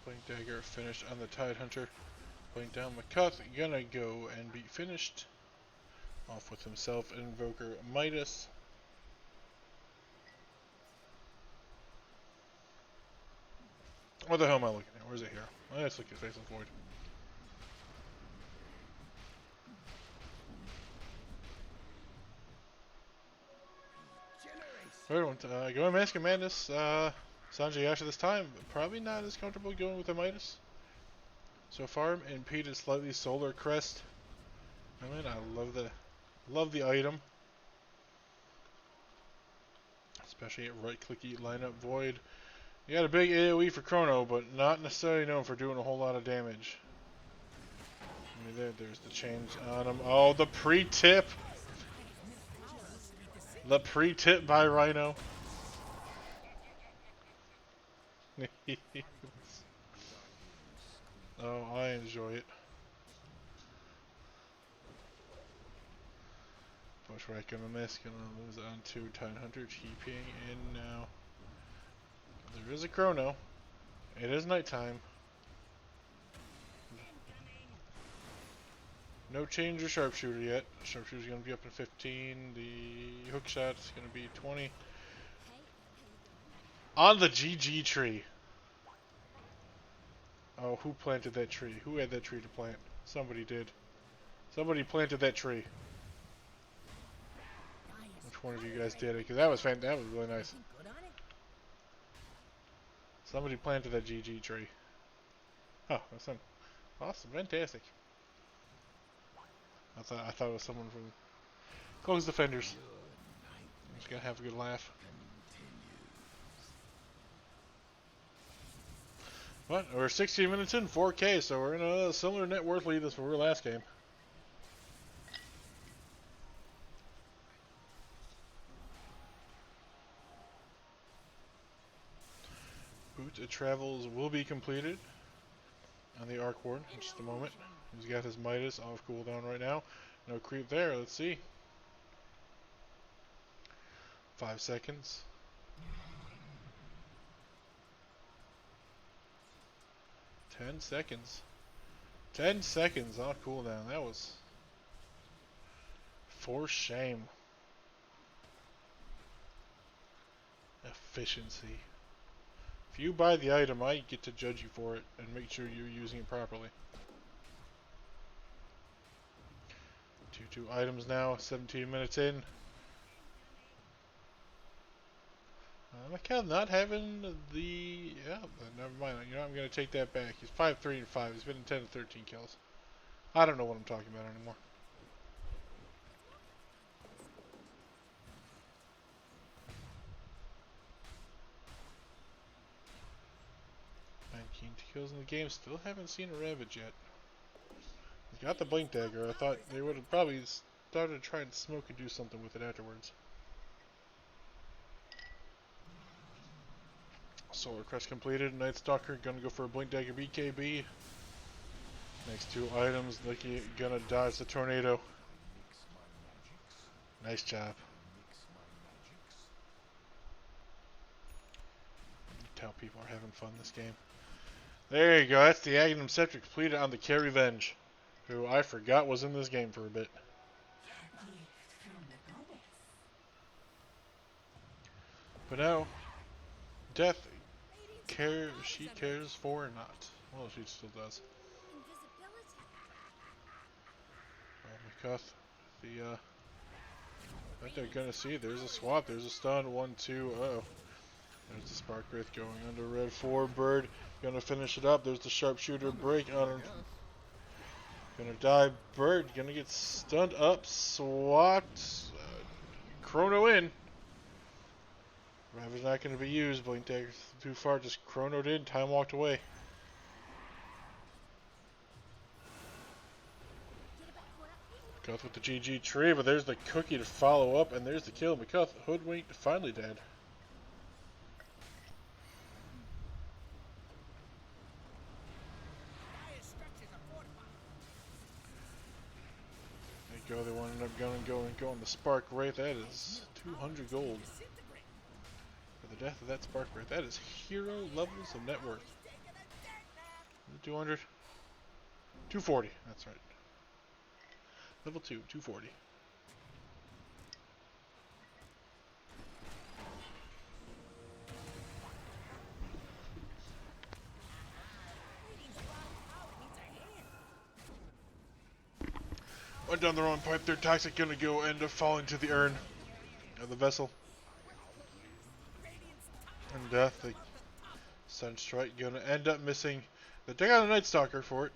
Blink Dagger finished on the Tidehunter. Blink down McCuth, gonna go and be finished. Off with himself, Invoker Midas. What the hell am I looking at? Where's it here? Let's look at Faceless Void. Third one, going Mask of Madness. Sanjay after this time, probably not as comfortable going with the Midas. So far, impeded slightly Solar Crest. I mean, love the item. Especially at right click eat lineup void. You got a big AoE for Chrono, but not necessarily known for doing a whole lot of damage. I mean, there's the change on him. Oh, the pre-tip! The pre-tip by Rhino. Oh, I enjoy it. Push right, gonna miss, gonna lose on to Titan Hunter, TPing in now. There is a Chrono. It is nighttime. No change or sharpshooter yet. Sharpshooter's gonna be up in 15. The hook shot's gonna be 20. On the GG tree. Oh, who planted that tree? Who had that tree to plant? Somebody did. Somebody planted that tree. Which one of you guys did it? Because that was fantastic. That was really nice. Somebody planted that GG tree. Oh, that's awesome, fantastic. I thought it was someone from Close Defenders. I'm just gonna have a good laugh. But we're 16 minutes in, 4K, so we're in a similar net worth lead as we were last game. Boots of Travels will be completed on the Arc Ward in just a moment. He's got his Midas off cooldown right now. No creep there, let's see. 5 seconds. 10 seconds. 10 seconds off cooldown. That was for shame. Efficiency. If you buy the item, I get to judge you for it and make sure you're using it properly. 2 items now, 17 minutes in. Mikhail not having the... Yeah, never mind. You know, I'm going to take that back. He's 5-3 and 5. He's been in 10 to 13 kills. I don't know what I'm talking about anymore. Kills in the game. Still haven't seen a Ravage yet. He's got the Blink Dagger. I thought they would have probably started trying to smoke and do something with it afterwards. Solar Crest completed. Night Stalker gonna go for a Blink Dagger BKB. Next 2 items. Nicky gonna dodge the tornado. Nice job. Tell people are having fun this game. There you go, that's the Agnum Scepter completed on the Carry Venge, who I forgot was in this game for a bit. But now, Death, she cares for or not. Well, she still does. Well, Mikuth, I think they're gonna see, there's a swap, there's a stun, 1, 2, uh-oh. There's the Spark Wraith going under red 4, Bird. Gonna finish it up. There's the Sharpshooter break on him. Gonna die. Bird gonna get stunned up. Swapped. Chrono in. Ravage not gonna be used. Blink Dagger too far. Just chronoed in. Time walked away. Mikuth with the GG tree, but there's the cookie to follow up, and there's the kill. Mikuth hoodwinked, finally dead. They want to end up going the Spark Wraith. That is 200 gold for the death of that Spark Wraith. That is hero levels of net worth. 200, 240. That's right. Level 2, 240. Went down the wrong pipe there. Toxic gonna go end up falling to the urn of the vessel. And Death, the Sunstrike gonna end up missing. They take out a Night Stalker for it.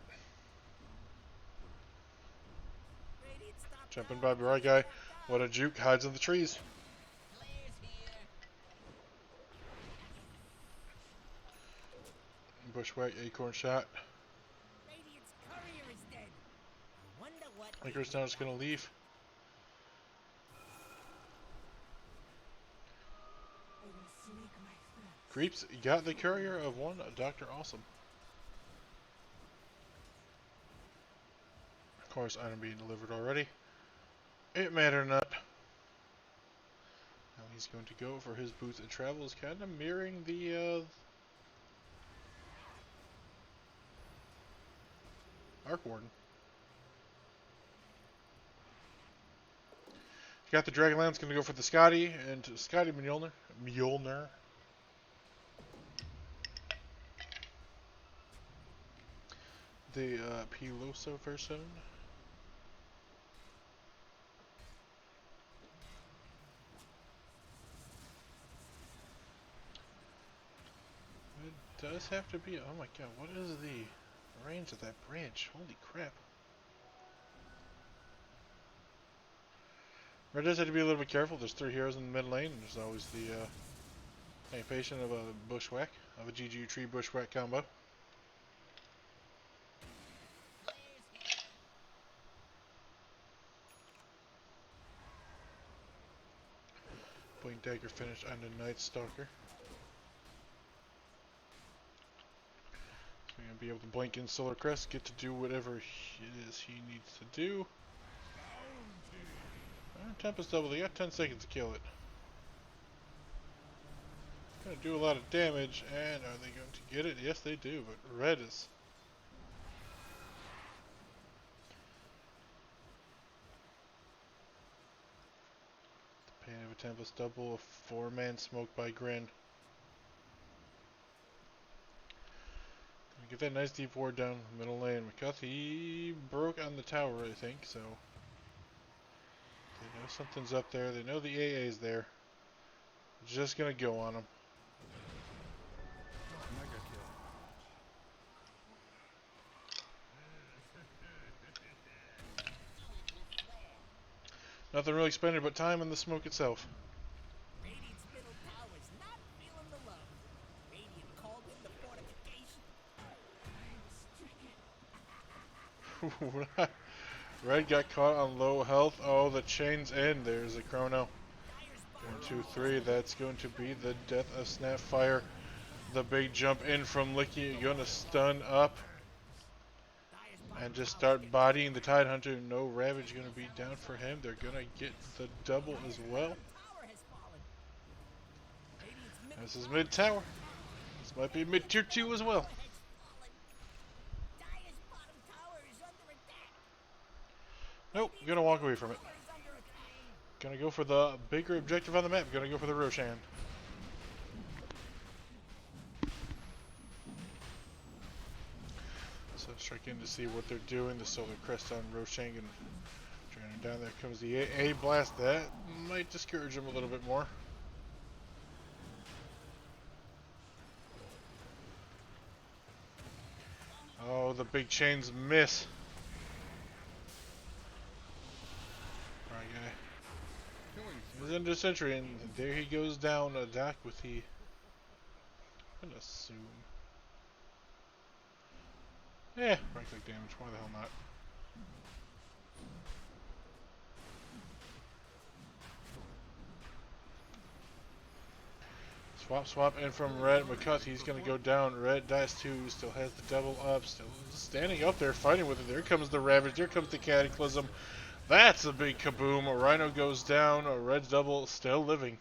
Jumping by right guy. What a juke, hides in the trees. Flares here. Bushwhack, acorn shot. Radiant's courier is dead. I wonder what. I think we're now just gonna leave. Creeps got the courier of one Dr. Awesome. Of course, item being delivered already. It matter not. Now he's going to go for his boots and travels, kind of mirroring the Arc Warden. Got the Dragonlance, going to go for the Scotty and Scotty Mjolnir. The Piloso version. It does have to be. Oh my god, what is the range of that branch? Holy crap. Red does have to be a little bit careful. There's 3 heroes in the mid lane, and there's always the patient of a bushwhack, of a GG tree bushwhack combo. Blink Dagger finish on the Night Stalker. So we're going to be able to blink in Solar Crest, get to do whatever it is he needs to do. Tempest double, they got 10 seconds to kill it. Gonna do a lot of damage, and are they going to get it? Yes, they do, but red is. The pain of a Tempest double, a 4-man smoke by GRIN. Gonna get that nice deep ward down middle lane. McCuthy broke on the tower, I think, so. They know something's up there. They know the AA is there. Just gonna go on them. Nothing really expended but time and the smoke itself. Radiant's middle tower's not feeling the love. Radiant called in the fortification. Red got caught on low health. Oh, the chain's in. There's a chrono. 1, 2, 3. That's going to be the death of Snapfire. The big jump in from Licky. Gonna stun up. And just start bodying the Tide Hunter. No Ravage gonna be down for him. They're gonna get the double as well. This is mid tower. This might be mid tier 2 as well. Nope, gonna walk away from it. Gonna go for the bigger objective on the map. Gonna go for the Roshan. So strike in to see what they're doing. The Solar Crest on Roshan and draining down. There comes the AA blast. That might discourage him a little bit more. Oh, the big chains miss. Alright, guy. He's into Sentry, and there he goes down. Doc with the. I'm gonna assume. Yeah, right click damage. Why the hell not? Swap in from Red. McCuthy, he's going to go down. Red dies 2, still has the double up, still standing up there fighting with it. There comes the Ravage, there comes the Cataclysm. That's a big kaboom. A Rhino goes down, a Red's double still living.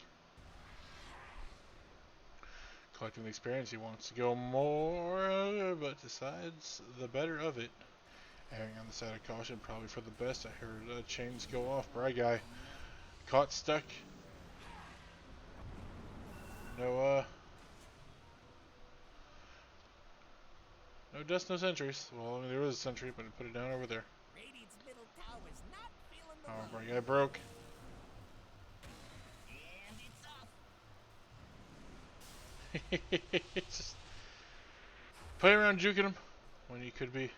Collecting the experience, he wants to go more, but decides the better of it. Erring on the side of caution, probably for the best. I heard chains go off. Bry guy caught stuck. No dust, no sentries. Well, I mean, there was a sentry, but I put it down over there. Radiant's middle tower's not feeling the Oh, love. Bry guy broke. And it's off. Just play around juking him when he could be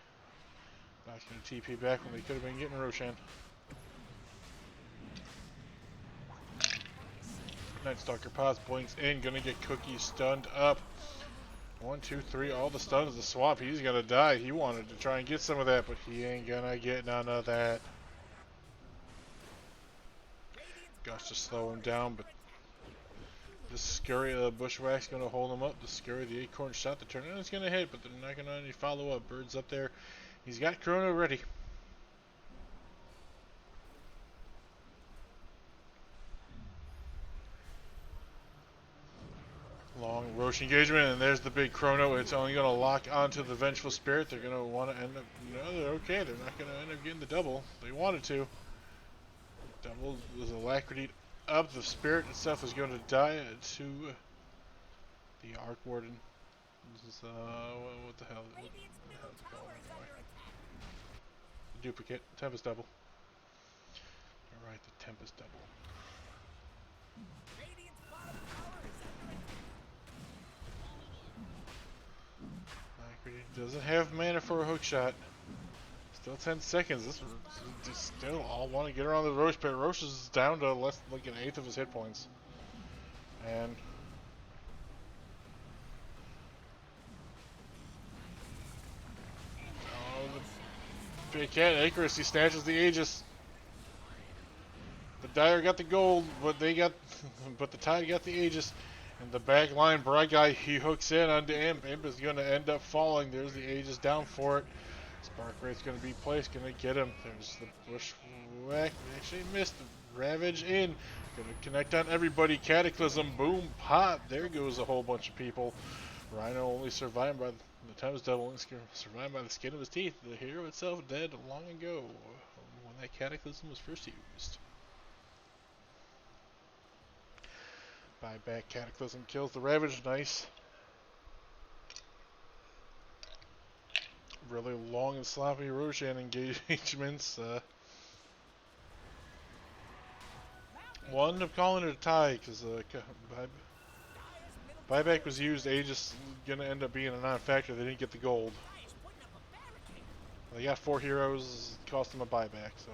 not going to TP back when they could have been getting Roshan. Night Stalker pops, blinks in, gonna get Cookie stunned up. 1, 2, 3, all the stuns, the swap, he's gonna die. He wanted to try and get some of that, but he ain't gonna get none of that. Gosh, to slow him down, but the Scurry Bushwhack's gonna hold him up. The Scurry, the Acorn shot, the turn, and it's gonna hit, but they're not gonna any follow up. Bird's up there. He's got Chrono ready. Long Roche engagement, and there's the big Chrono. It's only going to lock onto the Vengeful Spirit. They're going to want to end up... No, they're okay. They're not going to end up getting the double. They wanted to. Double was Alacrity up. The Spirit itself is going to die to the Arc Warden. This is, what the hell? What the hell is it called? The duplicate. Tempest double. Alright, the Tempest double. Doesn't have mana for a hook shot. Still 10 seconds. This still all want to get around the Roche, but Roche is down to less like an eighth of his hit points. And oh, the big cat accuracy snatches the Aegis. The Dire got the gold, but they got, but the Tide got the Aegis. And the back line, Bright Guy, he hooks in onto Imp. Imp is going to end up falling. There's the Aegis down for it. Spark Wraith's going to be placed, going to get him. There's the Bushwhack. Actually missed. The Ravage in. Going to connect on everybody. Cataclysm, boom, pop. There goes a whole bunch of people. Rhino only survived by the Tempest Devil, survived by the skin of his teeth. The hero itself dead long ago when that Cataclysm was first used. Buyback Cataclysm kills the Ravage, nice. Really long and sloppy Roshan engagements. One of calling it a tie because buyback was used. Aegis gonna end up being a non-factor. They didn't get the gold. They got 4 heroes, cost them a buyback. So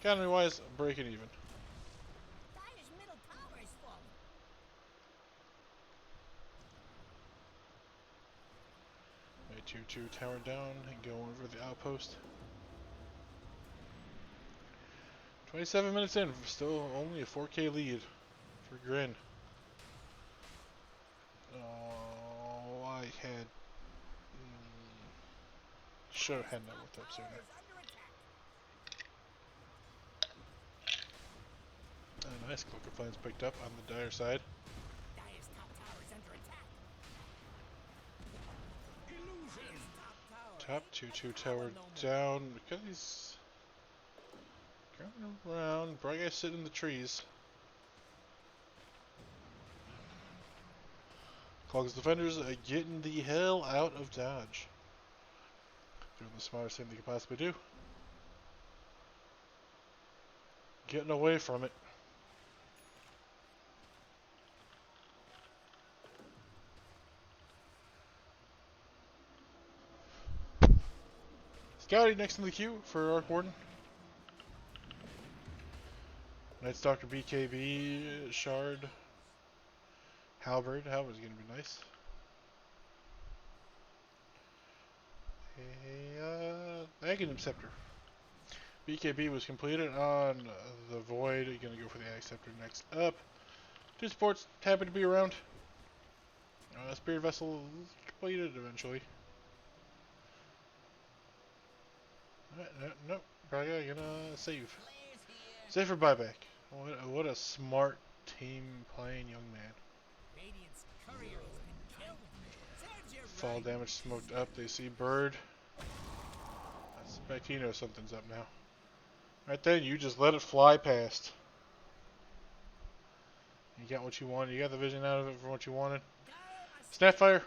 economy wise, breaking even. A 2-2 tower down and go over the outpost. 27 minutes in, still only a 4K lead for Grin. Oh, I had... should have had that looked up sooner. Nice, Clucker Flames picked up on the Dire side. Top 2-2 tower down because he's going around. Bright Guy sitting in the trees. Cluckles defenders are getting the hell out of dodge. Doing the smartest thing they could possibly do. Getting away from it. Scouty next in the queue for Arc Warden. Night Stalker, BKB, Shard, Halberd. Halberd's gonna be nice. Aghanim Scepter. BKB was completed on the Void. You're gonna go for the Ag Scepter next up. 2 supports, happy to be around. Spirit Vessel completed eventually. Nope. Probably gonna save. Save for buyback. What a smart team playing young man. Fall damage smoked up. They see Bird. I suspect he knows something's up now. Right then, you just let it fly past. You got what you wanted. You got the vision out of it for what you wanted. Snapfire.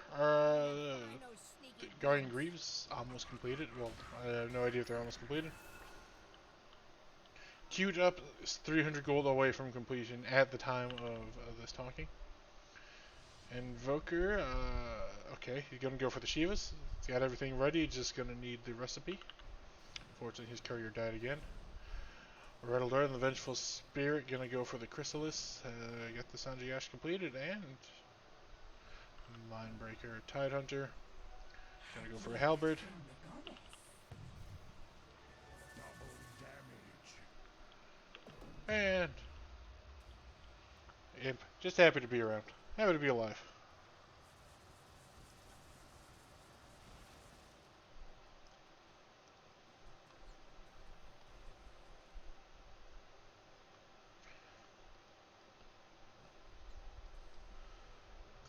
Guardian Greaves almost completed. Well, I have no idea if they're almost completed. Queued up is 300 gold away from completion at the time of this talking. Invoker, okay, he's gonna go for the Shivas. He's got everything ready, just gonna need the recipe. Fortunately, his courier died again. Riddler and the Vengeful Spirit gonna go for the Chrysalis. Get the Sanjiash completed, and Mindbreaker, Tidehunter. Gonna go for a Halberd. And Imp. Just happy to be around. Happy to be alive.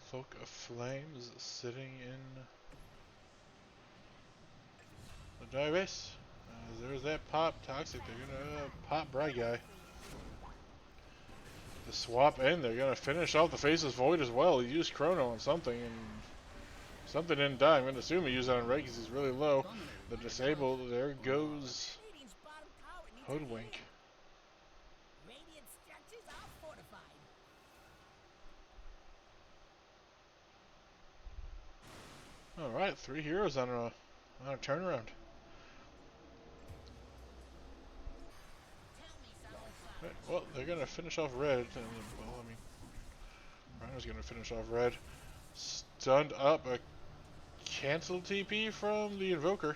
Cloak of Flames sitting in the dive-base. There's that pop. Toxic. They're gonna pop Bright Guy. The swap in. They're gonna finish off the Faceless Void as well. He used Chrono on something, and something didn't die. I'm gonna assume he used it on Red because he's really low. The disable. There goes Radiant's bottom tower needs a Hoodwink. hit. Radiant structures are fortified. All right, 3 heroes on a turnaround. Right, well, they're gonna finish off Red. And, well, I mean, Rhino's gonna finish off Red. Stunned up a cancel TP from the Invoker.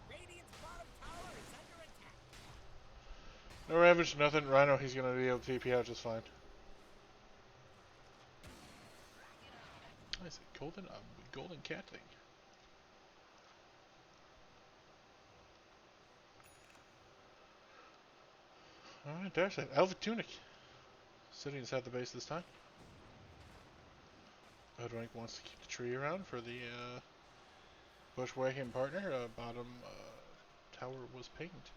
Radiant's bottom tower is under attack. No Ravage, nothing. Rhino, he's gonna be able to TP out just fine. Nice, golden cat thing. Alright, there's that. Elven Tunic. Sitting inside the base this time. Hoodwink wants to keep the tree around for the bushwhacking partner. Bottom tower was pinged.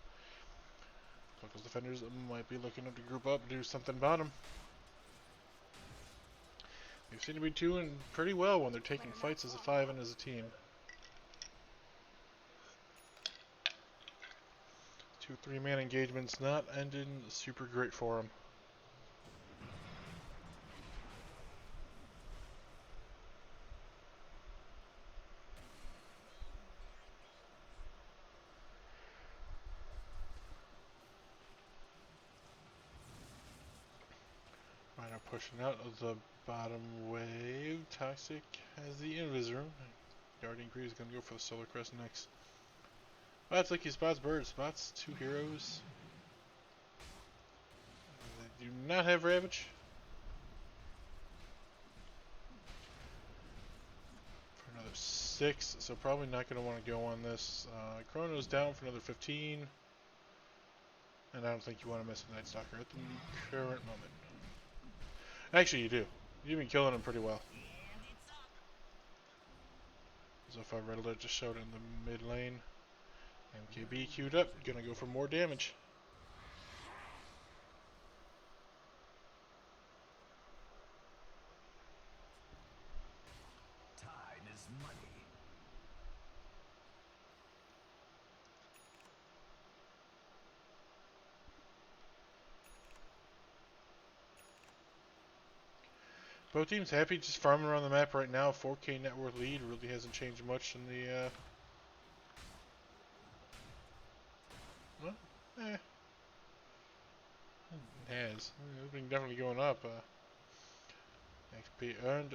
Cluckles defenders might be looking to group up and do something bottom. They seem to be doing pretty well when they're taking fights as a 5 and as a team. 2 3-man engagements not ending super great for them. Rhino pushing out of the bottom wave. Toxic has the Invis room. Guardian Creed is going to go for the Solar Crest next. That's like he spots birds. Spots 2 heroes. They do not have Ravage. For another 6, so probably not going to want to go on this. Chrono's down for another 15. And I don't think you want to miss a Night Stalker at the current moment. Actually, you do. You've been killing him pretty well. So if I Red Alert just showed in the mid lane. MKB queued up, gonna go for more damage. Time is money. Both teams happy just farming around the map right now. 4K net worth lead really hasn't changed much in the well, it has. It's been definitely going up. XP earned,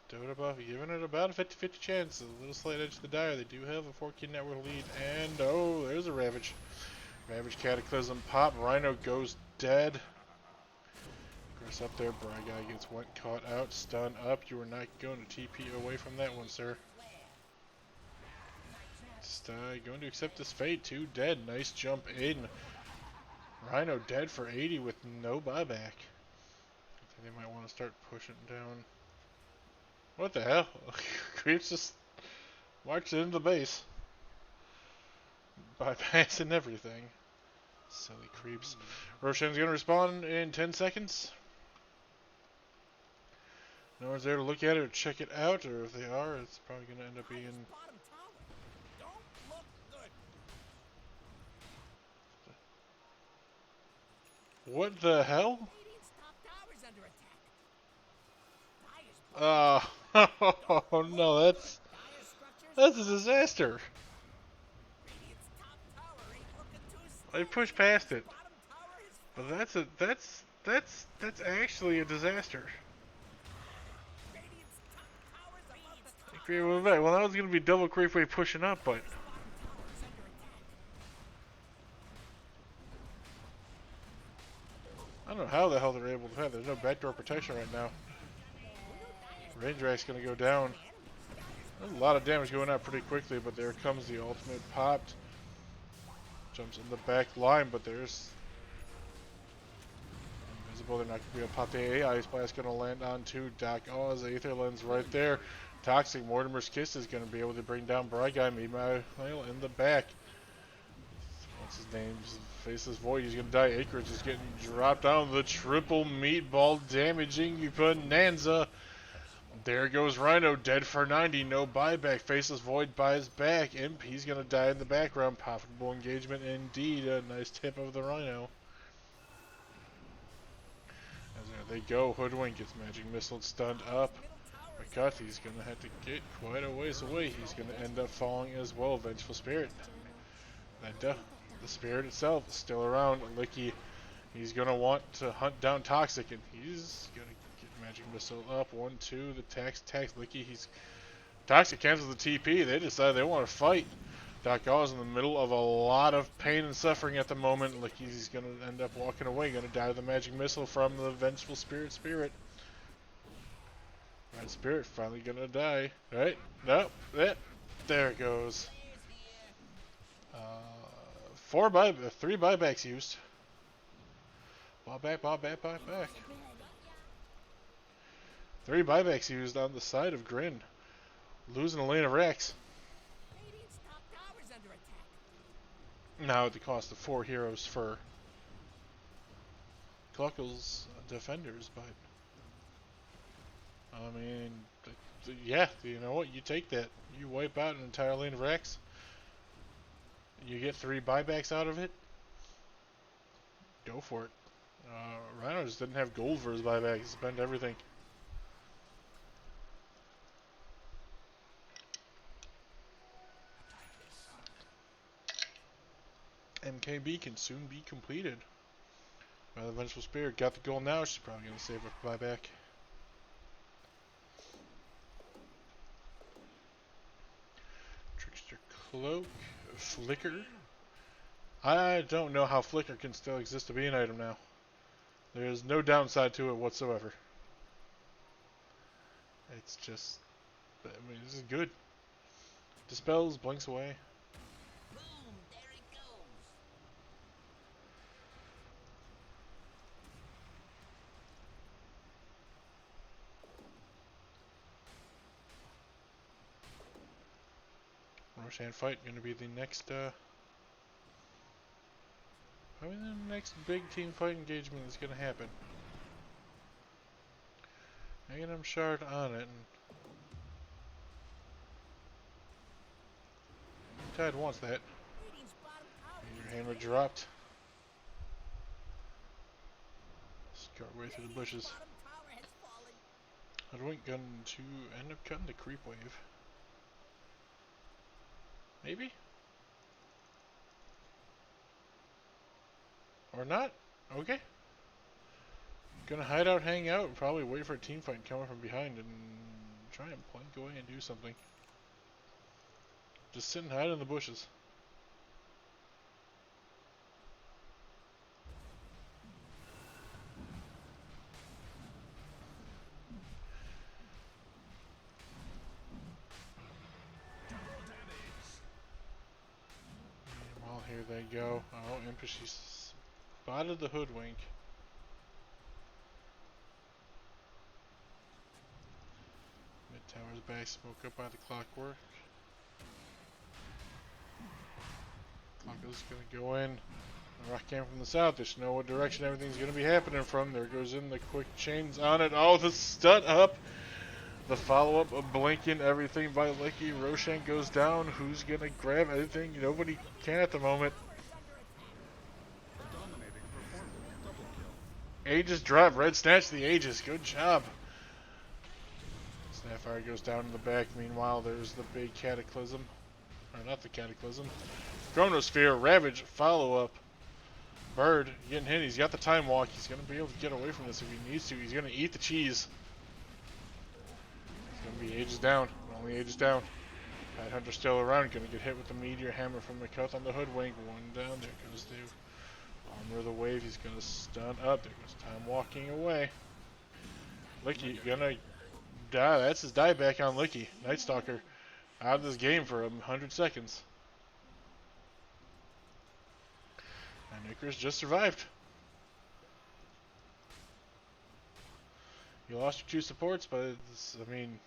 Dota buff, giving it about a 50-50 chance. A little slight edge to the dire. They do have a 4K net worth lead, and oh, there's a Ravage. Ravage Cataclysm pop. Rhino goes dead. Chris up there. Bright Guy gets caught out. Stun up. You are not going to TP away from that one, sir. Just going to accept this fate. 2 dead. Nice jump in. Rhino dead for 80 with no buyback. I think they might want to start pushing down. What the hell? Creeps just marched into the base. Bypassing everything. Silly creeps. Roshan's going to respawn in 10 seconds. No one's there to look at it or check it out, or if they are, it's probably going to end up being... Bottom tower. Don't look good. What the hell? Radiant's top tower's under attack. Dire's Oh no, that's dire structures a disaster. Radiant's They pushed past it. But that's actually a disaster. Okay, well, that was gonna be double creepway pushing up, but I don't know how the hell they're able to have. There's no backdoor protection right now. Rangerak's gonna go down. There's a lot of damage going out pretty quickly, but there comes the ultimate popped. Jumps in the back line, but there's invisible. They're not gonna be able to pop the AI. Ice Blast gonna land on to Doc Oz. Aether Lens right there. Toxic Mortimer's Kiss is gonna be able to bring down Bry Guy. Meanwhile, in the back. What's his name? Faceless Void. He's gonna die. Acreage is getting dropped down. The triple meatball damaging Bonanza. There goes Rhino, dead for 90, no buyback. Faceless Void buys back. Imp, he's going to die in the background. Profitable engagement indeed. A nice tip of the Rhino. As there they go. Hoodwink gets Magic Missile stunned up. McCarthy's going to have to get quite a ways away. He's going to end up falling as well. Vengeful Spirit. The Spirit itself is still around. Licky, he's going to want to hunt down Toxic, and he's going to Magic Missile up. 1, 2. The tax. Licky. Toxic cancels the TP. They decide they want to fight. Doc Oz in the middle of a lot of pain and suffering at the moment. Licky's going to end up walking away. Going to die with the Magic Missile from the Vengeful Spirit. Red Spirit finally going to die. Right? Nope. There it goes. 3 buybacks used. Buyback. 3 buybacks used on the side of Grin. Losing a lane of Rex. Now at the cost of 4 heroes for Cluckles defenders, but I mean, yeah, you know what? You take that. You wipe out an entire lane of Rex. You get 3 buybacks out of it. Go for it. Rhino just didn't have gold for his buyback. He spent everything. MKB can soon be completed. Well, the Vengeful Spirit got the goal now. She's probably going to save her buyback. Trickster Cloak. Flicker. I don't know how Flicker can still exist to be an item now. There's no downside to it whatsoever. It's just, I mean, this is good. Dispels, blinks away. Boom, there it goes. Roshan fight going to be the next, probably the next big team fight engagement that's going to happen. Magnum Shard on it. And Tide wants that. Your hammer dropped. Got way through the bushes. Hoodwink gun to end up cutting the creep wave. Maybe? Or not? Okay. Gonna hide out, hang out, and probably wait for a team fight coming from behind and try and plank away and do something. Just sit and hide in the bushes. Well, here they go. Oh, Impish spotted the Hoodwink. Mid tower's back, smoke up by the Clockwork. Cluckles gonna go in. Rock came from the south. They should know what direction everything's gonna be happening from. There goes in the quick chains on it. Oh, the stun up. The follow up of blinking everything by Licky. Roshan goes down. Who's gonna grab anything? Nobody can at the moment. Aegis drop. Red snatch the Aegis. Good job. Snapfire goes down in the back. Meanwhile, there's the big Cataclysm. Or not the Cataclysm. Chronosphere. Ravage. Follow up. Bird getting hit. He's got the time walk. He's going to be able to get away from this if he needs to. He's going to eat the cheese. He's going to be ages down. Only ages down. Tidehunter still around. Going to get hit with the meteor hammer from McCuth on the hoodwink. One down. There goes the armor of the wave. He's going to stun up. There goes time walking away. Licky going to die. That's his dieback on Licky. Night Stalker out of this game for 100 seconds. And Icarus just survived. You lost your two supports, but it's, I mean,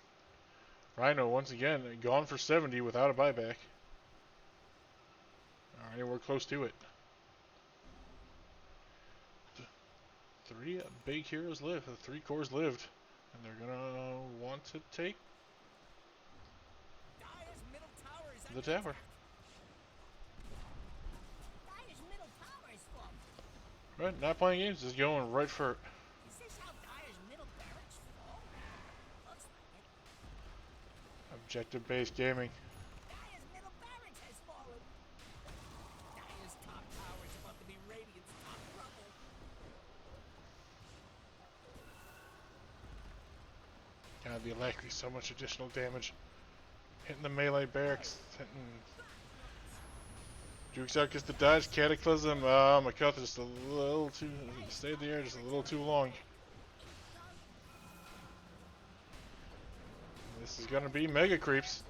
Rhino once again gone for 70 without a buyback. Or anywhere close to it. Three big heroes live. The three cores lived. And they're gonna want to take the tower. Right, not playing games, just going right for it. Is this how Dyer's middle barracks fall? Looks like it. Objective-based gaming. Dyer's middle barracks has fallen. Dyer's top tower is about to be Radiant's top rubble. God, the Alacrity, so much additional damage. Hitting the melee barracks, hitting... Jukes out gets the dodge, Cataclysm. McCuth just a little too... stayed there just a little too long. This is gonna be Mega Creeps.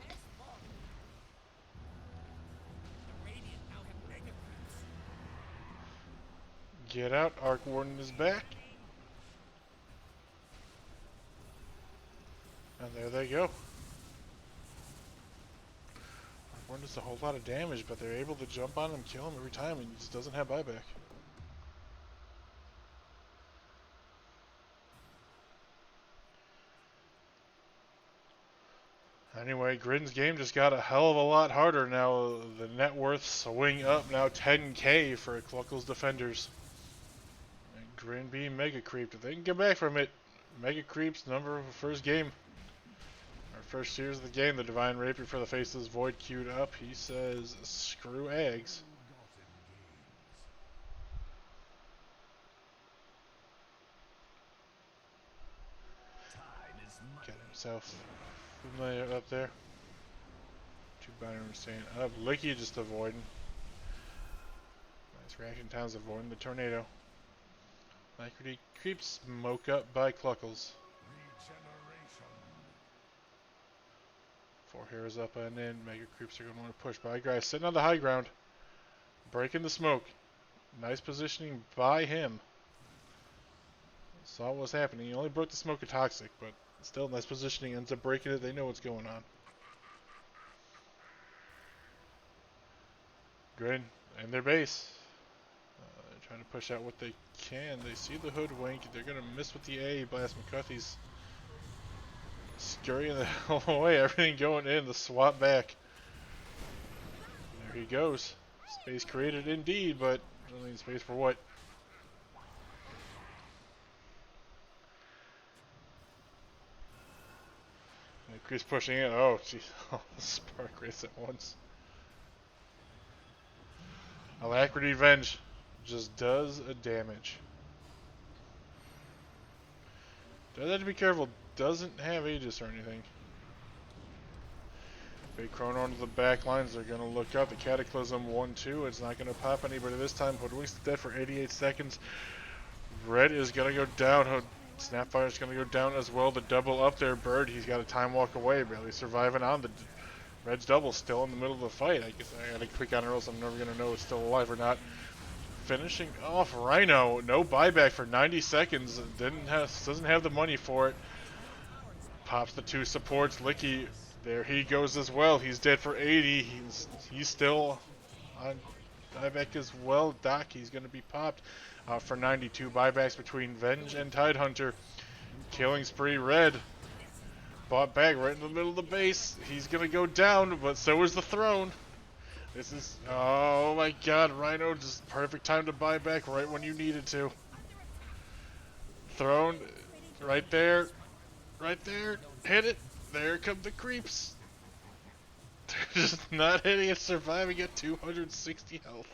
Radiant now have mega creeps. Get out, Arc Warden is back. And there they go. Warden does a whole lot of damage, but they're able to jump on him, kill him every time, and he just doesn't have buyback. Anyway, GRIN's game just got a hell of a lot harder now. The net worth swing up now 10k for Cluckles defenders. And GRIN being Mega Creeped. If they can get back from it, Mega Creeps number of first game. Our first series of the game, the Divine Rapier for the Faceless Void queued up. He says, screw eggs. Get himself familiar up there. Two banners staying up. Licky just avoiding. Nice reaction times avoiding the tornado. Alacrity creeps smoke up by Cluckles. Four heroes up and in. Mega Creeps are going to want to push. By guys sitting on the high ground. Breaking the smoke. Nice positioning by him. Saw what was happening. He only broke the smoke of Toxic, but still nice positioning. Ends up breaking it. They know what's going on. GRIN and their base. They're trying to push out what they can. They see the hoodwink. They're going to miss with the A. Blast McCuffey's scurrying the hell away. Everything going in. The swap back. There he goes. Space created indeed, but I mean space for what? Chris pushing it. Oh, jeez. Oh, spark race at once. Alacrity Venge just does a damage. Does have to be careful. Doesn't have Aegis or anything. Big Chrono onto the back lines. They're going to look up. The Cataclysm 1-2. It's not going to pop anybody this time. Hoodwink's dead for 88 seconds. Red is going to go down. Snapfire is going to go down as well. The double up there, Bird. He's got a time walk away, barely surviving on the Red's double. Still in the middle of the fight. I guess I gotta click on it, or else I'm never gonna know it's still alive or not. Finishing off Rhino. No buyback for 90 seconds. Doesn't have the money for it. Pops the two supports. Licky, there he goes as well. He's dead for 80. He's still on buyback as well. Doc, he's gonna be popped. For 92 buybacks between Venge and Tidehunter. Killing spree Red. Bought back right in the middle of the base. He's going to go down, but so is the throne. This is... oh my god, Rhino, just perfect time to buy back right when you needed to. Throne, right there. Right there. Hit it. There come the creeps. They're just not hitting it, surviving at 260 health.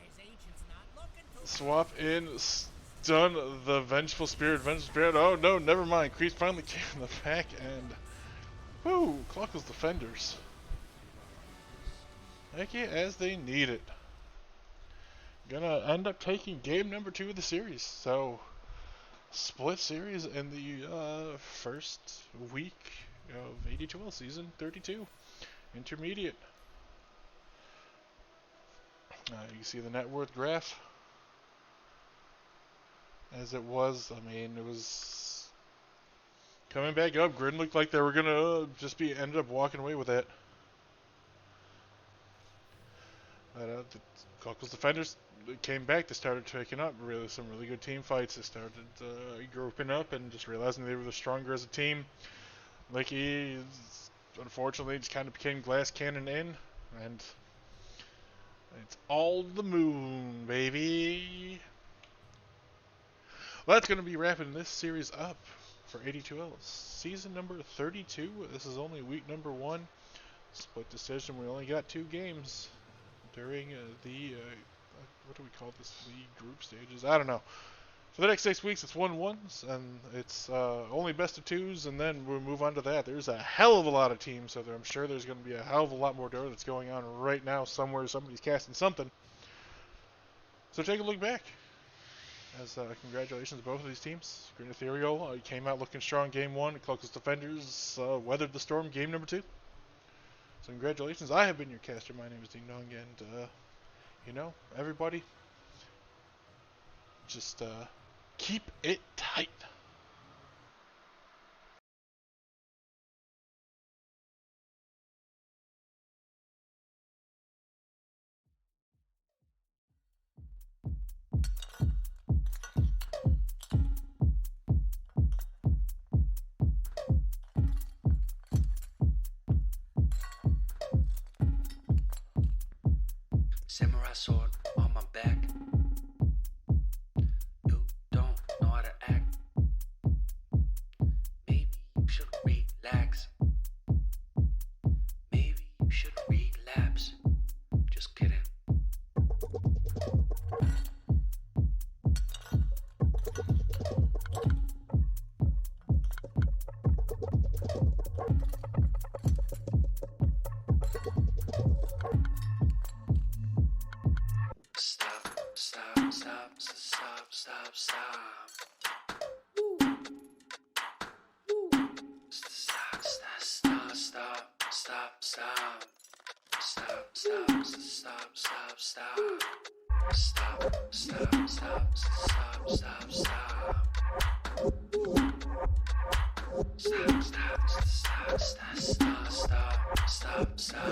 His agent's not looking. Swap in, stun the Vengeful Spirit. Oh no, never mind. Creeps finally came in the back and whoo, Cluckles defenders. Heck yeah, as they need it. Gonna end up taking game number 2 of the series. So, split series in the first week of AD2L season 32. Intermediate. You can see the net worth graph. As it was, I mean, it was coming back up. GRIN looked like they were gonna just be ended up walking away with that. But the Cluckles defenders came back. They started taking up some really good team fights. They started grouping up and just realizing they were the stronger as a team. Licky, unfortunately, just kind of became glass cannon in, and it's all the moon, baby. Well, that's going to be wrapping this series up for AD2L. Season number 32. This is only week number 1. Split decision. We only got 2 games during the, what do we call this? The group stages? I don't know. For the next 6 weeks, it's 1-1s, and it's only best of 2s, and then we'll move on to that. There's a hell of a lot of teams, so I'm sure there's going to be a hell of a lot more door that's going on right now somewhere. Somebody's casting something. So take a look back. As congratulations to both of these teams. GRIN.Ethereal came out looking strong game 1. Cluckles defenders weathered the storm game number 2. So congratulations. I have been your caster. My name is Ding Dong, and you know, everybody, just keep it tight. Samurai sword on my back. You don't know how to act. Maybe you should relax. Maybe you should relapse. Just kidding. Stop.